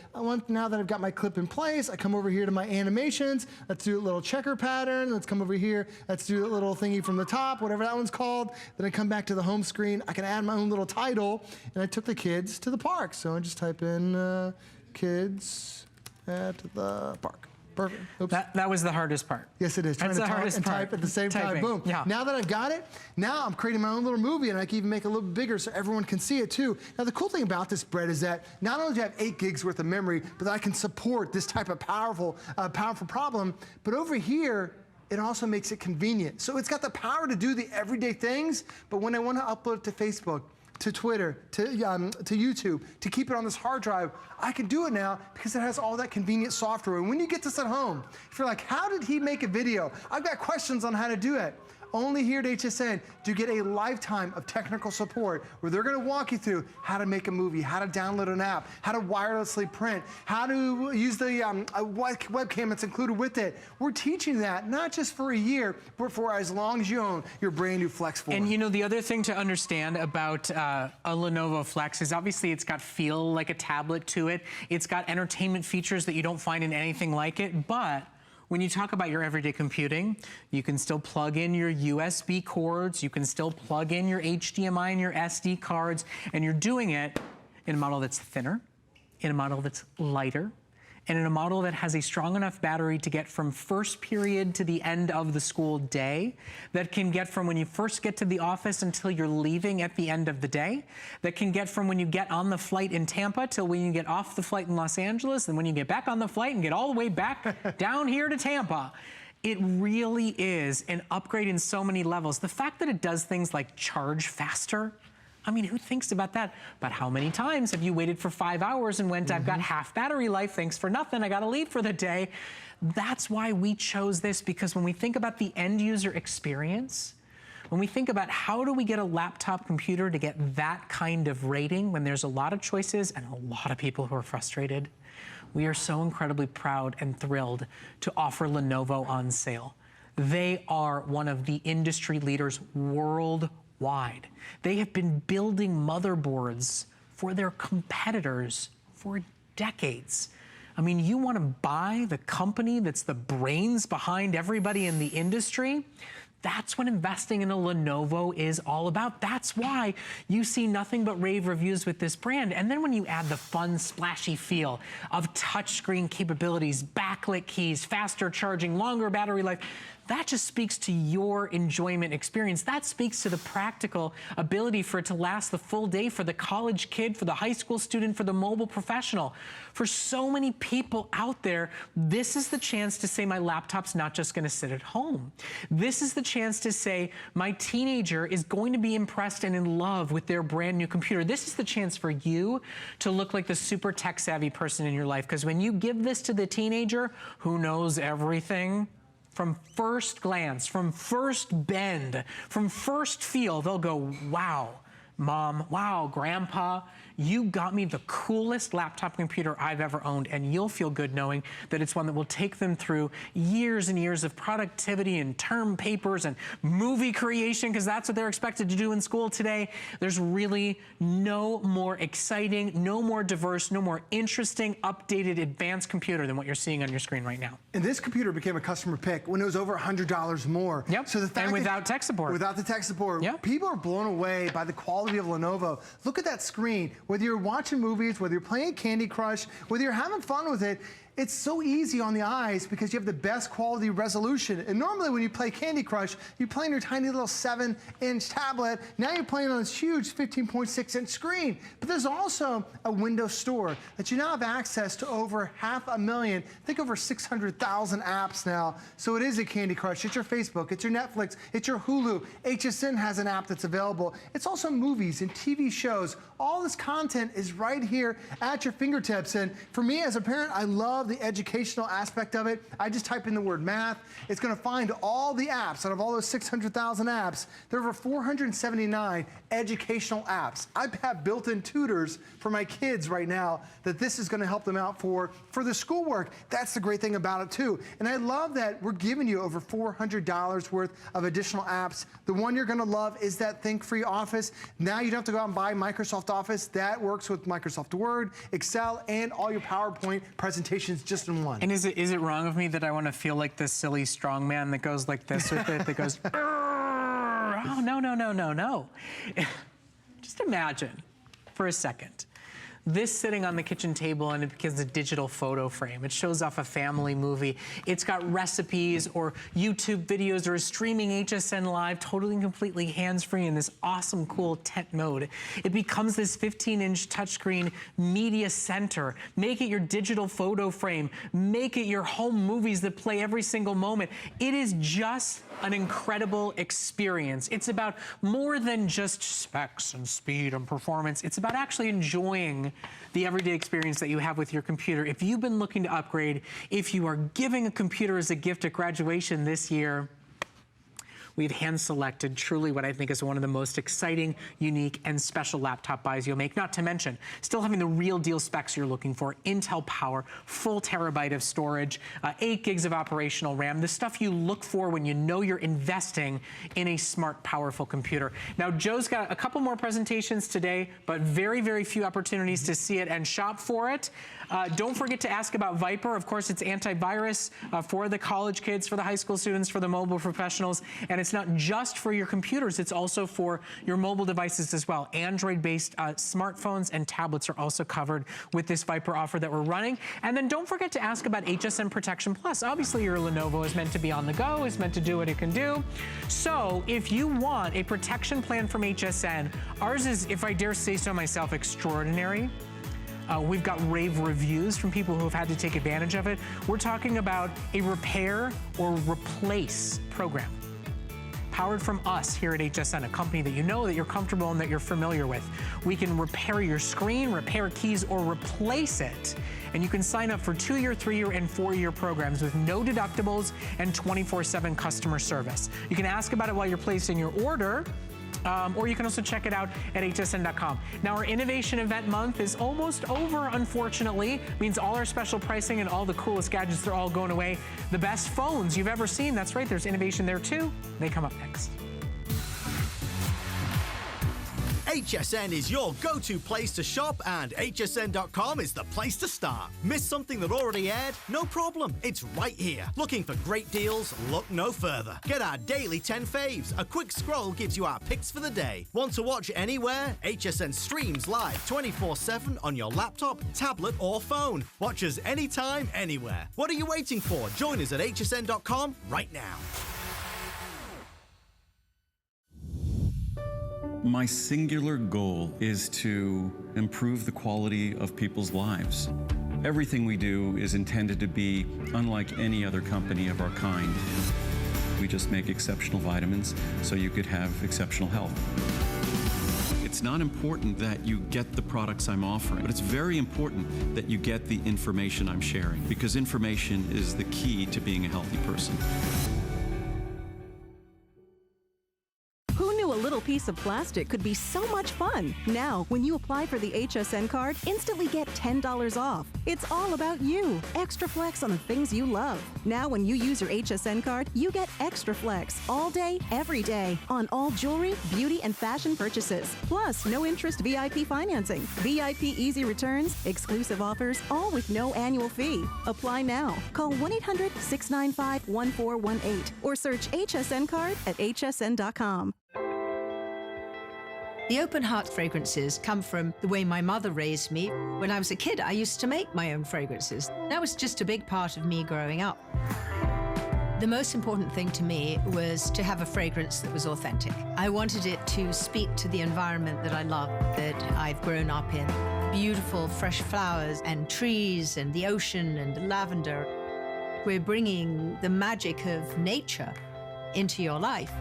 Now that I've got my clip in place, I come over here to my animations. Let's do a little checker pattern. Let's come over here. Let's do a little thingy from the top, whatever that one's called. Then I come back to the home screen. I can add my own little title, and I took the kids to the park. So I just type in kids at the park. Perfect. Oops. That was the hardest part. Yes, it is. Trying to talk and type at the same time. Boom. Yeah. Now that I've got it, now I'm creating my own little movie, and I can even make it a little bigger so everyone can see it too. Now the cool thing about this, Brett, is that not only do I have 8 gigs worth of memory, but I can support this type of powerful problem. But over here, it also makes it convenient. So it's got the power to do the everyday things, but when I want to upload it to Facebook, to Twitter, to YouTube, to keep it on this hard drive, I can do it now because it has all that convenient software. And when you get this at home, if you're like, how did he make a video? I've got questions on how to do it. Only here at HSN do you get a lifetime of technical support where they're going to walk you through how to make a movie, how to download an app, how to wirelessly print, how to use the webcam that's included with it. We're teaching that not just for a year, but for as long as you own your brand new Flex 4. And you know, the other thing to understand about a Lenovo Flex is obviously it's got feel like a tablet to it. It's got entertainment features that you don't find in anything like it, but when you talk about your everyday computing, you can still plug in your USB cords, you can still plug in your HDMI and your SD cards, and you're doing it in a model that's thinner, in a model that's lighter, and in a model that has a strong enough battery to get from first period to the end of the school day, that can get from when you first get to the office until you're leaving at the end of the day, that can get from when you get on the flight in Tampa till when you get off the flight in Los Angeles, and when you get back on the flight and get all the way back down here to Tampa. It really is an upgrade in so many levels. The fact that it does things like charge faster, I mean, who thinks about that? But how many times have you waited for 5 hours and went, I've got half battery life, thanks for nothing, I gotta leave for the day. That's why we chose this, because when we think about the end user experience, when we think about how do we get a laptop computer to get that kind of rating when there's a lot of choices and a lot of people who are frustrated, we are so incredibly proud and thrilled to offer Lenovo on sale. They are one of the industry leaders worldwide. They have been building motherboards for their competitors for decades. I mean, you want to buy the company that's the brains behind everybody in the industry? That's what investing in a Lenovo is all about. That's why you see nothing but rave reviews with this brand. And then when you add the fun, splashy feel of touchscreen capabilities, backlit keys, faster charging, longer battery life, that just speaks to your enjoyment experience. That speaks to the practical ability for it to last the full day for the college kid, for the high school student, for the mobile professional. For so many people out there, this is the chance to say my laptop's not just gonna sit at home. This is the chance to say my teenager is going to be impressed and in love with their brand new computer. This is the chance for you to look like the super tech savvy person in your life, because when you give this to the teenager who knows everything, from first glance, from first bend, from first feel, they'll go, wow, Mom, wow, Grandpa, you got me the coolest laptop computer I've ever owned, and you'll feel good knowing that it's one that will take them through years and years of productivity and term papers and movie creation, because that's what they're expected to do in school today. There's really no more exciting, no more diverse, no more interesting, updated, advanced computer than what you're seeing on your screen right now. And this computer became a customer pick when it was over $100 more. Yep, so the fact and without tech support. Without the tech support. Yep. People are blown away by the quality of Lenovo. Look at that screen. Whether you're watching movies, whether you're playing Candy Crush, whether you're having fun with it, it's so easy on the eyes because you have the best quality resolution. And normally when you play Candy Crush, you play on your tiny little 7-inch tablet. Now you're playing on this huge 15.6-inch screen. But there's also a Windows Store that you now have access to over 500,000, I think over 600,000 apps now. So it is a Candy Crush. It's your Facebook, it's your Netflix, it's your Hulu. HSN has an app that's available. It's also movies and TV shows. All this content is right here at your fingertips. And for me as a parent, I love the educational aspect of it. I just type in the word math. It's going to find all the apps. Out of all those 600,000 apps, there are over 479 educational apps. I have built-in tutors for my kids right now that this is going to help them out for the schoolwork. That's the great thing about it too. And I love that we're giving you over $400 worth of additional apps. The one you're going to love is that Think-Free Office. Now you don't have to go out and buy Microsoft Office. That works with Microsoft Word, Excel, and all your PowerPoint presentations just in one. And is it wrong of me that I want to feel like this silly strongman that goes like this with it, that goes, oh, no, no, no, no, no. Just imagine for a second this sitting on the kitchen table, and it becomes a digital photo frame. It shows off a family movie. It's got recipes or YouTube videos or a streaming HSN Live, totally and completely hands-free in this awesome, cool tent mode. It becomes this 15-inch touchscreen media center. Make it your digital photo frame. Make it your home movies that play every single moment. It is just an incredible experience. It's about more than just specs and speed and performance. It's about actually enjoying the everyday experience that you have with your computer. If you've been looking to upgrade, if you are giving a computer as a gift at graduation this year, we've hand-selected truly what I think is one of the most exciting, unique, and special laptop buys you'll make, not to mention still having the real deal specs you're looking for: Intel Power, full terabyte of storage, 8 gigs of operational RAM, the stuff you look for when you know you're investing in a smart, powerful computer. Now, Joe's got a couple more presentations today, but very, very few opportunities to see it and shop for it. Don't forget to ask about Viper. Of course, it's antivirus for the college kids, for the high school students, for the mobile professionals, and it's not just for your computers, it's also for your mobile devices as well. Android-based smartphones and tablets are also covered with this Viper offer that we're running. And then don't forget to ask about HSN Protection Plus. Obviously, your Lenovo is meant to be on the go, is meant to do what it can do. So if you want a protection plan from HSN, ours is, if I dare say so myself, extraordinary. We've got rave reviews from people who have had to take advantage of it. We're talking about a repair or replace program, powered from us here at HSN, a company that you know, that you're comfortable and that you're familiar with. We can repair your screen, repair keys, or replace it. And you can sign up for 2-year, 3-year, and 4-year programs with no deductibles and 24/7 customer service. You can ask about it while you're placing your order. Or you can also check it out at hsn.com. Now, our Innovation Event Month is almost over, unfortunately. It means all our special pricing and all the coolest gadgets, they're all going away. The best phones you've ever seen, that's right, there's innovation there too. They come up next. HSN is your go-to place to shop, and hsn.com is the place to start. Miss something that already aired? No problem. It's right here. Looking for great deals? Look no further. Get our daily 10 faves. A quick scroll gives you our picks for the day. Want to watch anywhere? HSN streams live 24/7 on your laptop, tablet, or phone. Watch us anytime, anywhere. What are you waiting for? Join us at hsn.com right now. My singular goal is to improve the quality of people's lives. Everything we do is intended to be unlike any other company of our kind. We just make exceptional vitamins so you could have exceptional health. It's not important that you get the products I'm offering, but it's very important that you get the information I'm sharing, because information is the key to being a healthy person. Who knew a little piece of plastic could be so much fun. Now, when you apply for the HSN card, instantly get $10 off. It's all about you. Extra flex on the things you love. Now, when you use your HSN card, you get extra flex all day, every day on all jewelry, beauty, and fashion purchases. Plus, no interest VIP financing, VIP easy returns, exclusive offers, all with no annual fee. Apply now. Call 1-800-695-1418 or search HSN card at hsn.com. The Open Heart fragrances come from the way my mother raised me. When I was a kid, I used to make my own fragrances. That was just a big part of me growing up. The most important thing to me was to have a fragrance that was authentic. I wanted it to speak to the environment that I love, that I've grown up in. Beautiful, fresh flowers and trees and the ocean and lavender. We're bringing the magic of nature into your life.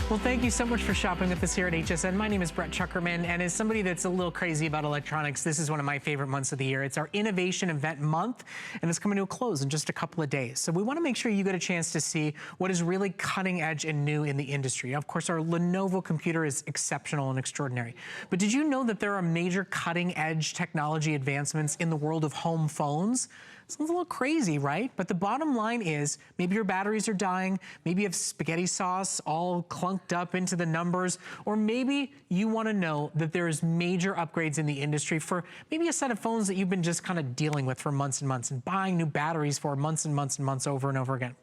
Well, thank you so much for shopping with us here at HSN. My name is Brett Chuckerman, and as somebody that's a little crazy about electronics, this is one of my favorite months of the year. It's our Innovation Event Month, and it's coming to a close in just a couple of days. So we want to make sure you get a chance to see what is really cutting edge and new in the industry. Of course, our Lenovo computer is exceptional and extraordinary. But did you know that there are major cutting edge technology advancements in the world of home phones? Sounds a little crazy, right? But the bottom line is maybe your batteries are dying, maybe you have spaghetti sauce all clunked up into the numbers, or maybe you want to know that there's major upgrades in the industry for maybe a set of phones that you've been just kind of dealing with for months and months and buying new batteries for months and months and months over and over again.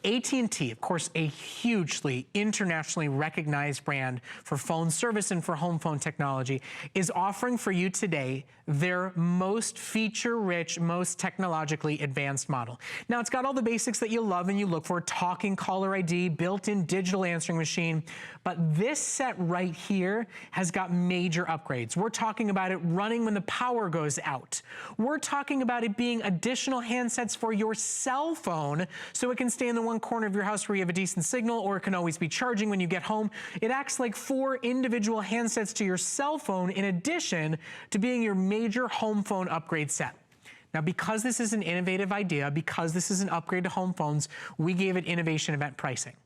AT&T, of course, a hugely internationally recognized brand for phone service and for home phone technology, is offering for you today their most feature-rich, most technologically advanced model. Now, it's got all the basics that you love and you look for: talking caller ID, built-in digital answering machine, but this set right here has got major upgrades. We're talking about it running when the power goes out. We're talking about it being additional handsets for your cell phone, so it can stay in the one corner of your house where you have a decent signal, or it can always be charging when you get home. It acts like 4 individual handsets to your cell phone in addition to being your major home phone upgrade set. Now, because this is an innovative idea, because this is an upgrade to home phones, we gave it innovation event pricing.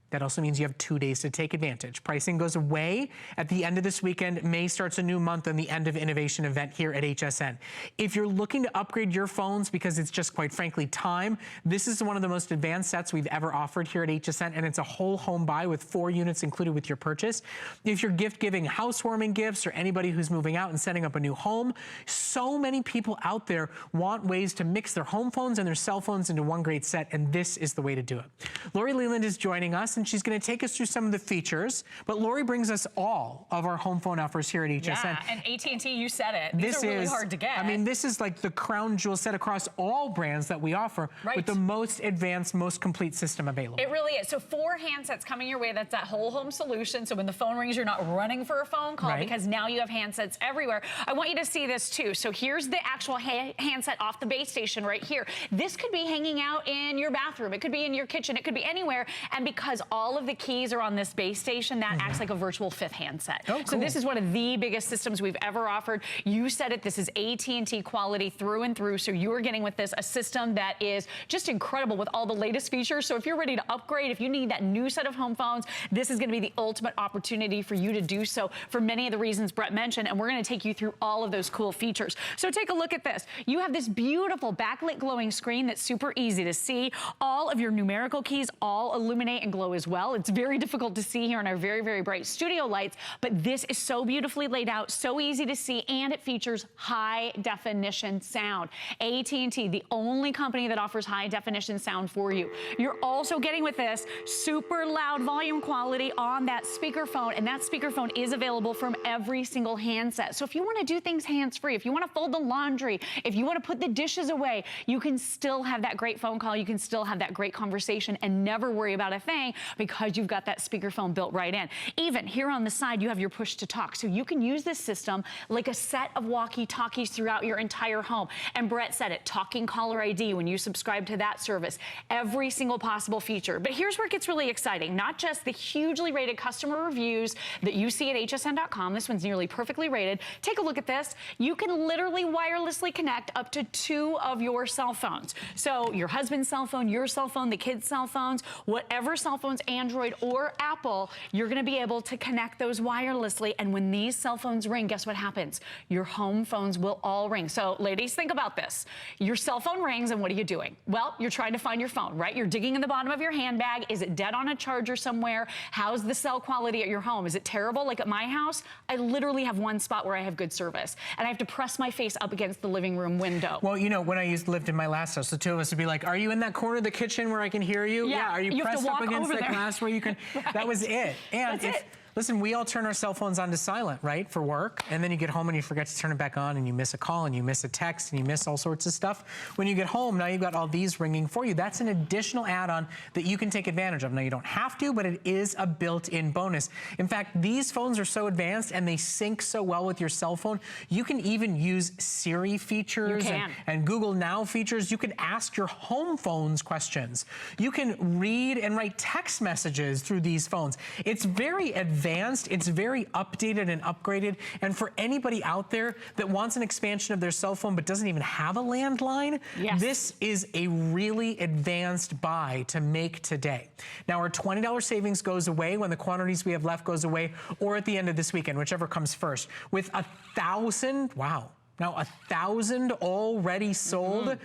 That also means you have 2 days to take advantage. Pricing goes away at the end of this weekend. May starts a new month and the end of innovation event here at HSN. If you're looking to upgrade your phones because it's just, quite frankly, time, this is one of the most advanced sets we've ever offered here at HSN, and it's a whole home buy with 4 units included with your purchase. If you're gift giving housewarming gifts or anybody who's moving out and setting up a new home, so many people out there want ways to mix their home phones and their cell phones into one great set, and this is the way to do it. Lori Leland is joining us, and she's going to take us through some of the features. But Lori brings us all of our home phone offers here at HSN. Yeah, and AT&T, you said it. These are really hard to get. I mean, this is like the crown jewel set across all brands that we offer, with the most advanced, most complete system available. It really is. So 4 handsets coming your way. That's that whole home solution. So when the phone rings, you're not running for a phone call because now you have handsets everywhere. I want you to see this too. So here's the actual handset off the base station right here. This could be hanging out in your bathroom. It could be in your kitchen. It could be anywhere. And because all of the keys are on this base station, that acts like a virtual 5th handset. Oh, cool. So this is one of the biggest systems we've ever offered. You said it, this is AT&T quality through and through. So you're getting with this a system that is just incredible with all the latest features. So if you're ready to upgrade, if you need that new set of home phones, this is going to be the ultimate opportunity for you to do so for many of the reasons Brett mentioned. And we're going to take you through all of those cool features. So take a look at this. You have this beautiful backlit glowing screen that's super easy to see. All of your numerical keys all illuminate and glow as well. It's very difficult to see here in our very, very bright studio lights, but this is so beautifully laid out, so easy to see, and it features high definition sound. AT&T, the only company that offers high definition sound for you. You're also getting with this super loud volume quality on that speakerphone, and that speakerphone is available from every single handset. So if you want to do things hands-free, if you want to fold the laundry, if you want to put the dishes away, you can still have that great phone call, you can still have that great conversation and never worry about a thing because you've got that speakerphone built right in. Even here on the side, you have your push to talk. So you can use this system like a set of walkie-talkies throughout your entire home. And Brett said it, talking caller ID when you subscribe to that service. Every single possible feature. But here's where it gets really exciting. Not just the hugely rated customer reviews that you see at hsn.com. This one's nearly perfectly rated. Take a look at this. You can literally wirelessly connect up to 2 of your cell phones. So your husband's cell phone, your cell phone, the kids' cell phones, whatever cell phones, Android or Apple, you're going to be able to connect those wirelessly. And when these cell phones ring, guess what happens? Your home phones will all ring. So ladies, think about this. Your cell phone rings and what are you doing? Well, you're trying to find your phone, right? You're digging in the bottom of your handbag. Is it dead on a charger somewhere? How's the cell quality at your home? Is it terrible? Like at my house, I literally have one spot where I have good service and I have to press my face up against the living room window. Well, you know, when I lived in my last house, the two of us would be like, are you in that corner of the kitchen where I can hear you? Yeah, Are you pressed up against that glass where you can? Right. That was it. And That's it. Listen, we all turn our cell phones onto silent, right, for work, and then you get home and you forget to turn it back on and you miss a call and you miss a text and you miss all sorts of stuff. When you get home, now you've got all these ringing for you. That's an additional add-on that you can take advantage of. Now, you don't have to, but it is a built-in bonus. In fact, these phones are so advanced and they sync so well with your cell phone, you can even use Siri features and Google Now features. You can ask your home phones questions. You can read and write text messages through these phones. It's very advanced. It's very updated and upgraded. And for anybody out there that wants an expansion of their cell phone but doesn't even have a landline, this is a really advanced buy to make today. Now, our $20 savings goes away when the quantities we have left goes away, or at the end of this weekend, whichever comes first. With 1,000, wow, now 1,000 already sold,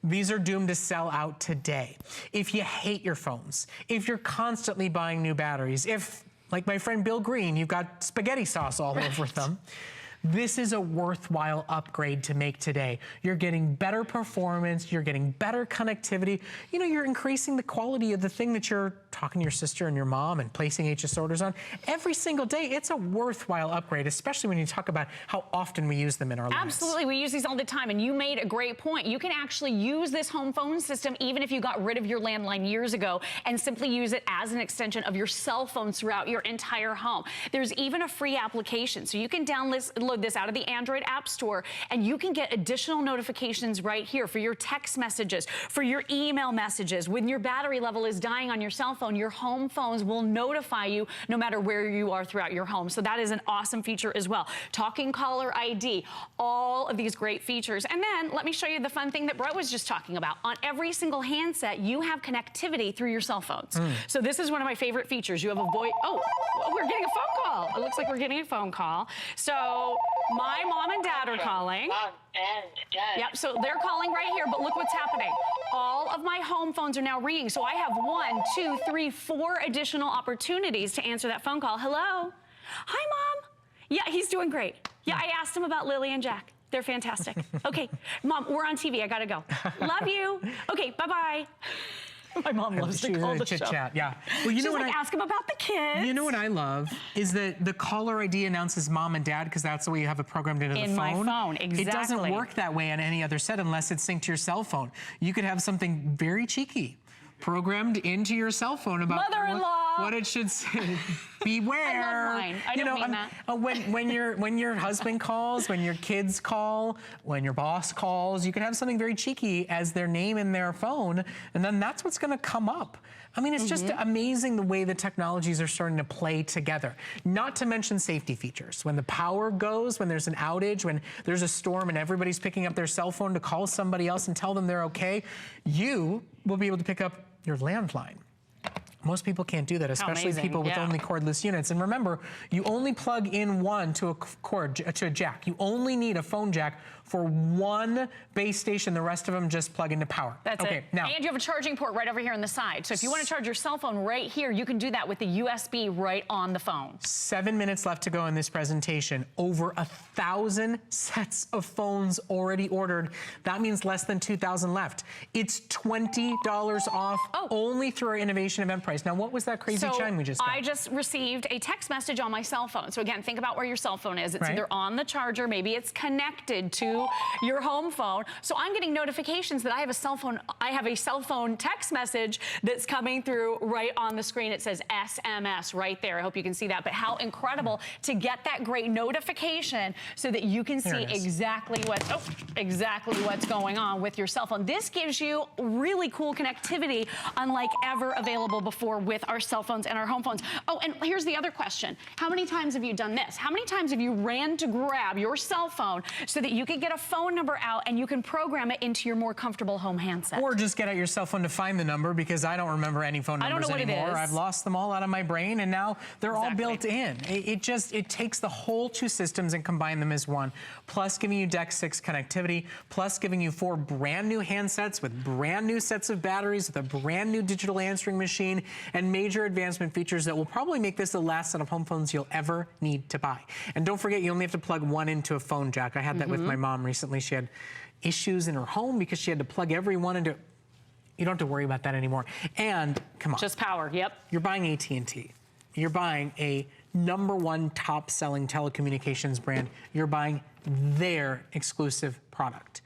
these are doomed to sell out today. If you hate your phones, if you're constantly buying new batteries, if, like my friend Bill Green, you've got spaghetti sauce all over them, this is a worthwhile upgrade to make today. You're getting better performance, you're getting better connectivity. You know, you're increasing the quality of the thing that you're talking to your sister and your mom and placing HS orders on. Every single day, it's a worthwhile upgrade, especially when you talk about how often we use them in our lives. Absolutely, we use these all the time, and you made a great point. You can actually use this home phone system even if you got rid of your landline years ago and simply use it as an extension of your cell phone throughout your entire home. There's even a free application, so you can download this out of the Android App Store, and you can get additional notifications right here for your text messages, for your email messages. When your battery level is dying on your cell phone, your home phones will notify you no matter where you are throughout your home. So that is an awesome feature as well. Talking caller ID, all of these great features. And then let me show you the fun thing that Brett was just talking about. On every single handset, you have connectivity through your cell phones. So this is one of my favorite features. You have a voice. Oh, we're getting a phone call. It looks like we're getting a phone call. So my mom and dad are calling. Mom and dad. Yep, so they're calling right here, but look what's happening. All of my home phones are now ringing, so I have 1, 2, 3, 4 additional opportunities to answer that phone call. Hello? Hi, Mom. Yeah, he's doing great. Yeah, I asked him about Lily and Jack. They're fantastic. Okay, Mom, we're on TV. I gotta go. Love you. Okay, bye-bye. My mom loves to call the show. Chit-chat, yeah. Well, you know what ask him about the kids. You know what I love is that the caller ID announces mom and dad because that's the way you have it programmed into the phone. In my phone, exactly. It doesn't work that way on any other set unless it's synced to your cell phone. You could have something very cheeky programmed into your cell phone about what it should say. Beware. I love mine. I don't mean that. When your husband calls, when your kids call, when your boss calls, you can have something very cheeky as their name in their phone, and then that's what's going to come up. I mean, it's just amazing the way the technologies are starting to play together. Not to mention safety features. When the power goes, when there's an outage, when there's a storm and everybody's picking up their cell phone to call somebody else and tell them they're okay, you will be able to pick up your landline. Most people can't do that, especially people with only cordless units. And remember, you only plug in one to a cord, to a jack. You only need a phone jack for one base station. The rest of them just plug into power. That's it. Now, and you have a charging port right over here on the side. So if you want to charge your cell phone right here, you can do that with the USB right on the phone. 7 minutes left to go in this presentation. Over 1,000 sets of phones already ordered. That means less than 2,000 left. It's $20 off only through our innovation event price. price. Now, what was that crazy chime we just got? I just received a text message on my cell phone. So again, think about where your cell phone is. It's Right. either on the charger, maybe it's connected to your home phone. So I'm getting notifications that I have a cell phone text message that's coming through right on the screen. It says SMS right there. I hope you can see that. But how incredible to get that great notification so that you can see exactly what's going on with your cell phone. This gives you really cool connectivity unlike ever available before with our cell phones and our home phones. Oh, and here's the other question. How many times have you done this? How many times have you ran to grab your cell phone so that you could get a phone number out and you can program it into your more comfortable home handset? Or just get out your cell phone to find the number, because I don't remember any phone numbers anymore. I've lost them all out of my brain, and now they're all built in. It takes the whole two systems and combine them as one, plus giving you DEX 6 connectivity, plus giving you 4 brand new handsets with brand new sets of batteries, with a brand new digital answering machine, and major advancement features that will probably make this the last set of home phones you'll ever need to buy. And don't forget, you only have to plug one into a phone jack. I had that with my mom recently. She had issues in her home because she had to plug every one into. You don't have to worry about that anymore. And come on, just power. Yep. You're buying AT&T. You're buying a #1 top-selling telecommunications brand. You're buying their exclusive product.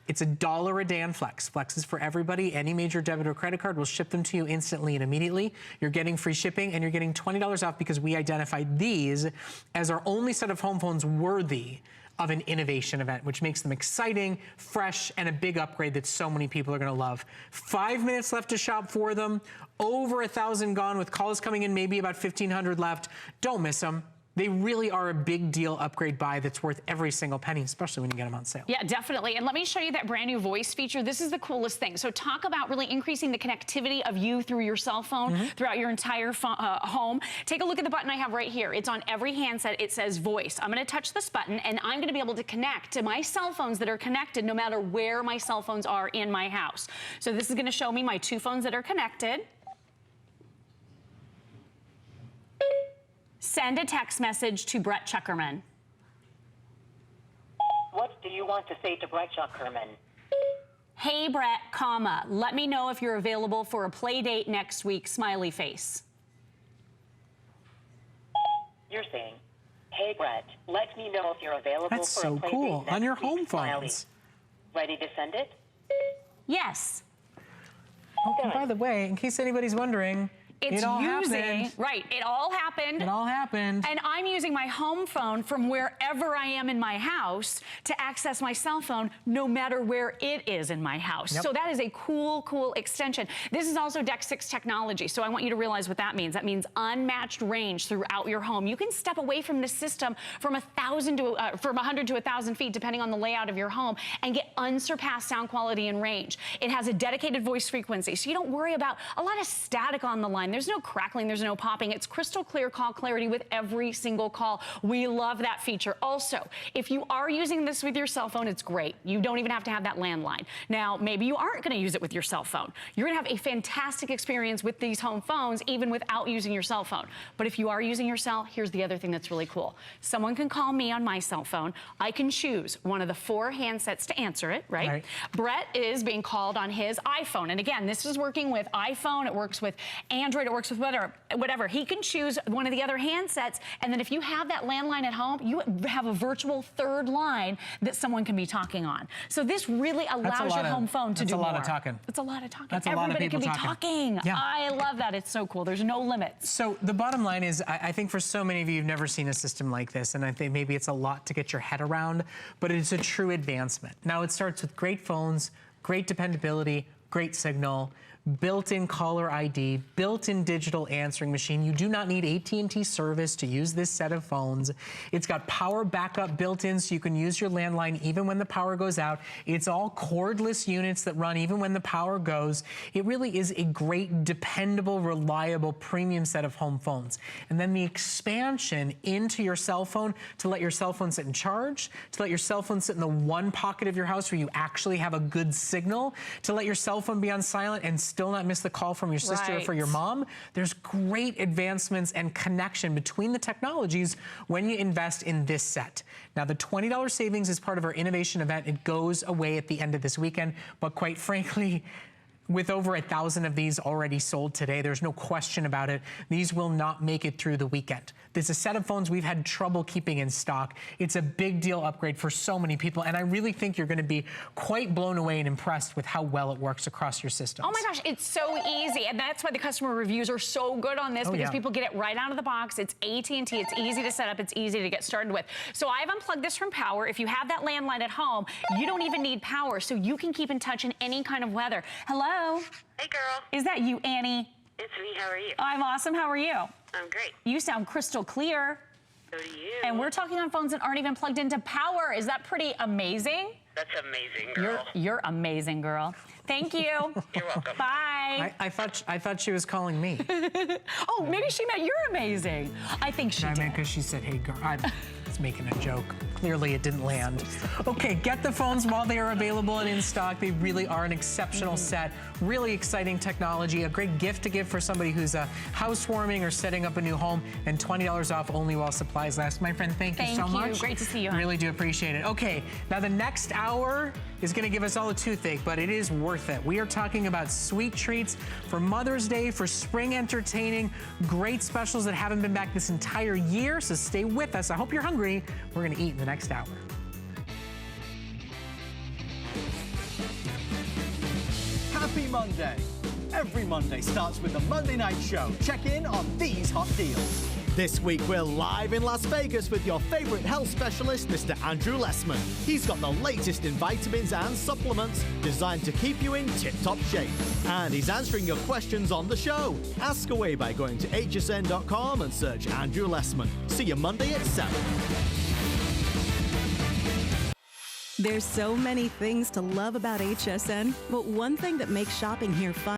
It's $1 a day on Flex. Flex is for everybody. Any major debit or credit card will ship them to you instantly and immediately. You're getting free shipping, and you're getting $20 off because we identified these as our only set of home phones worthy of an innovation event, which makes them exciting, fresh, and a big upgrade that so many people are going to love. 5 minutes left to shop for them. Over 1,000 gone, with calls coming in, maybe about 1,500 left. Don't miss them. They really are a big deal upgrade buy that's worth every single penny, especially when you get them on sale. Yeah, definitely. And let me show you that brand new voice feature. This is the coolest thing. So talk about really increasing the connectivity of you through your cell phone throughout your entire home. Take a look at the button I have right here. It's on every handset. It says voice. I'm going to touch this button, and I'm going to be able to connect to my cell phones that are connected no matter where my cell phones are in my house. So this is going to show me my 2 phones that are connected. Send a text message to Brett Chuckerman. What do you want to say to Brett Chuckerman? Hey, Brett, comma, let me know if you're available for a play date next week, smiley face. You're saying, hey, Brett, let me know if you're available That's for so a play cool. date next On your week, home smiley. phones. Ready to send it? Yes. Oh, and by the way, in case anybody's wondering, It's it all using, happened. right, it all happened. It all happened. And I'm using my home phone from wherever I am in my house to access my cell phone no matter where it is in my house. Yep. So that is a cool, cool extension. This is also DEX 6 technology, so I want you to realize what that means. That means unmatched range throughout your home. You can step away from this system from 100 to 1,000 feet, depending on the layout of your home, and get unsurpassed sound quality and range. It has a dedicated voice frequency, so you don't worry about a lot of static on the line. There's no crackling, there's no popping. It's crystal clear call clarity with every single call. We love that feature. Also, if you are using this with your cell phone, it's great. You don't even have to have that landline. Now, maybe you aren't going to use it with your cell phone. You're going to have a fantastic experience with these home phones, even without using your cell phone. But if you are using your cell, here's the other thing that's really cool. Someone can call me on my cell phone. I can choose one of the 4 handsets to answer it, right? Brett is being called on his iPhone. And again, this is working with iPhone. It works with Android. It works with whatever. He can choose one of the other handsets, and then if you have that landline at home, you have a virtual 3rd line that someone can be talking on. So this really allows your home phone to do more. That's a lot of talking. It's a lot of talking. That's a lot of Everybody people can be talking. Yeah. I love that. It's so cool. There's no limits. So the bottom line is, I think for so many of you, you've never seen a system like this, and I think maybe it's a lot to get your head around, but it's a true advancement. Now, it starts with great phones, great dependability, great signal, built-in caller ID, built-in digital answering machine. You do not need AT&T service to use this set of phones. It's got power backup built in, so you can use your landline even when the power goes out. It's all cordless units that run even when the power goes. It really is a great, dependable, reliable, premium set of home phones. And then the expansion into your cell phone to let your cell phone sit in charge, to let your cell phone sit in the one pocket of your house where you actually have a good signal, to let your cell phone be on silent and still not miss the call from your sister or for your mom. There's great advancements and connection between the technologies when you invest in this set. Now, the $20 savings is part of our innovation event. It goes away at the end of this weekend, but quite frankly, With over 1,000 of these already sold today, there's no question about it. These will not make it through the weekend. There's a set of phones we've had trouble keeping in stock. It's a big deal upgrade for so many people, and I really think you're going to be quite blown away and impressed with how well it works across your systems. Oh my gosh, it's so easy, and that's why the customer reviews are so good on this, because people get it right out of the box. It's AT&T. It's easy to set up. It's easy to get started with. So I've unplugged this from power. If you have that landline at home, you don't even need power, so you can keep in touch in any kind of weather. Hello? Hey, girl. Is that you, Annie? It's me. How are you? I'm awesome. How are you? I'm great. You sound crystal clear. So do you. And we're talking on phones that aren't even plugged into power. Is that pretty amazing? That's amazing, girl. You're amazing, girl. Thank you. You're welcome. Bye. I thought she was calling me. Oh, maybe she meant you're amazing. I think she did. Because she said, hey, girl. I was making a joke. Clearly, it didn't land. Okay, get the phones while they are available and in stock. They really are an exceptional set. Really exciting technology. A great gift to give for somebody who's housewarming or setting up a new home. And $20 off only while supplies last. My friend, thank you so much. Great to see you, hon. Really do appreciate it. Okay, now the next hour is going to give us all a toothache, but it is worth it. We are talking about sweet treats for Mother's Day, for spring entertaining, great specials that haven't been back this entire year, so stay with us. I hope you're hungry. We're going to eat in the next hour. Happy Monday. Every Monday starts with the Monday Night Show. Check in on these hot deals. This week, we're live in Las Vegas with your favorite health specialist, Mr. Andrew Lessman. He's got the latest in vitamins and supplements designed to keep you in tip-top shape. And he's answering your questions on the show. Ask away by going to hsn.com and search Andrew Lessman. See you Monday at 7. There's so many things to love about HSN, but one thing that makes shopping here fun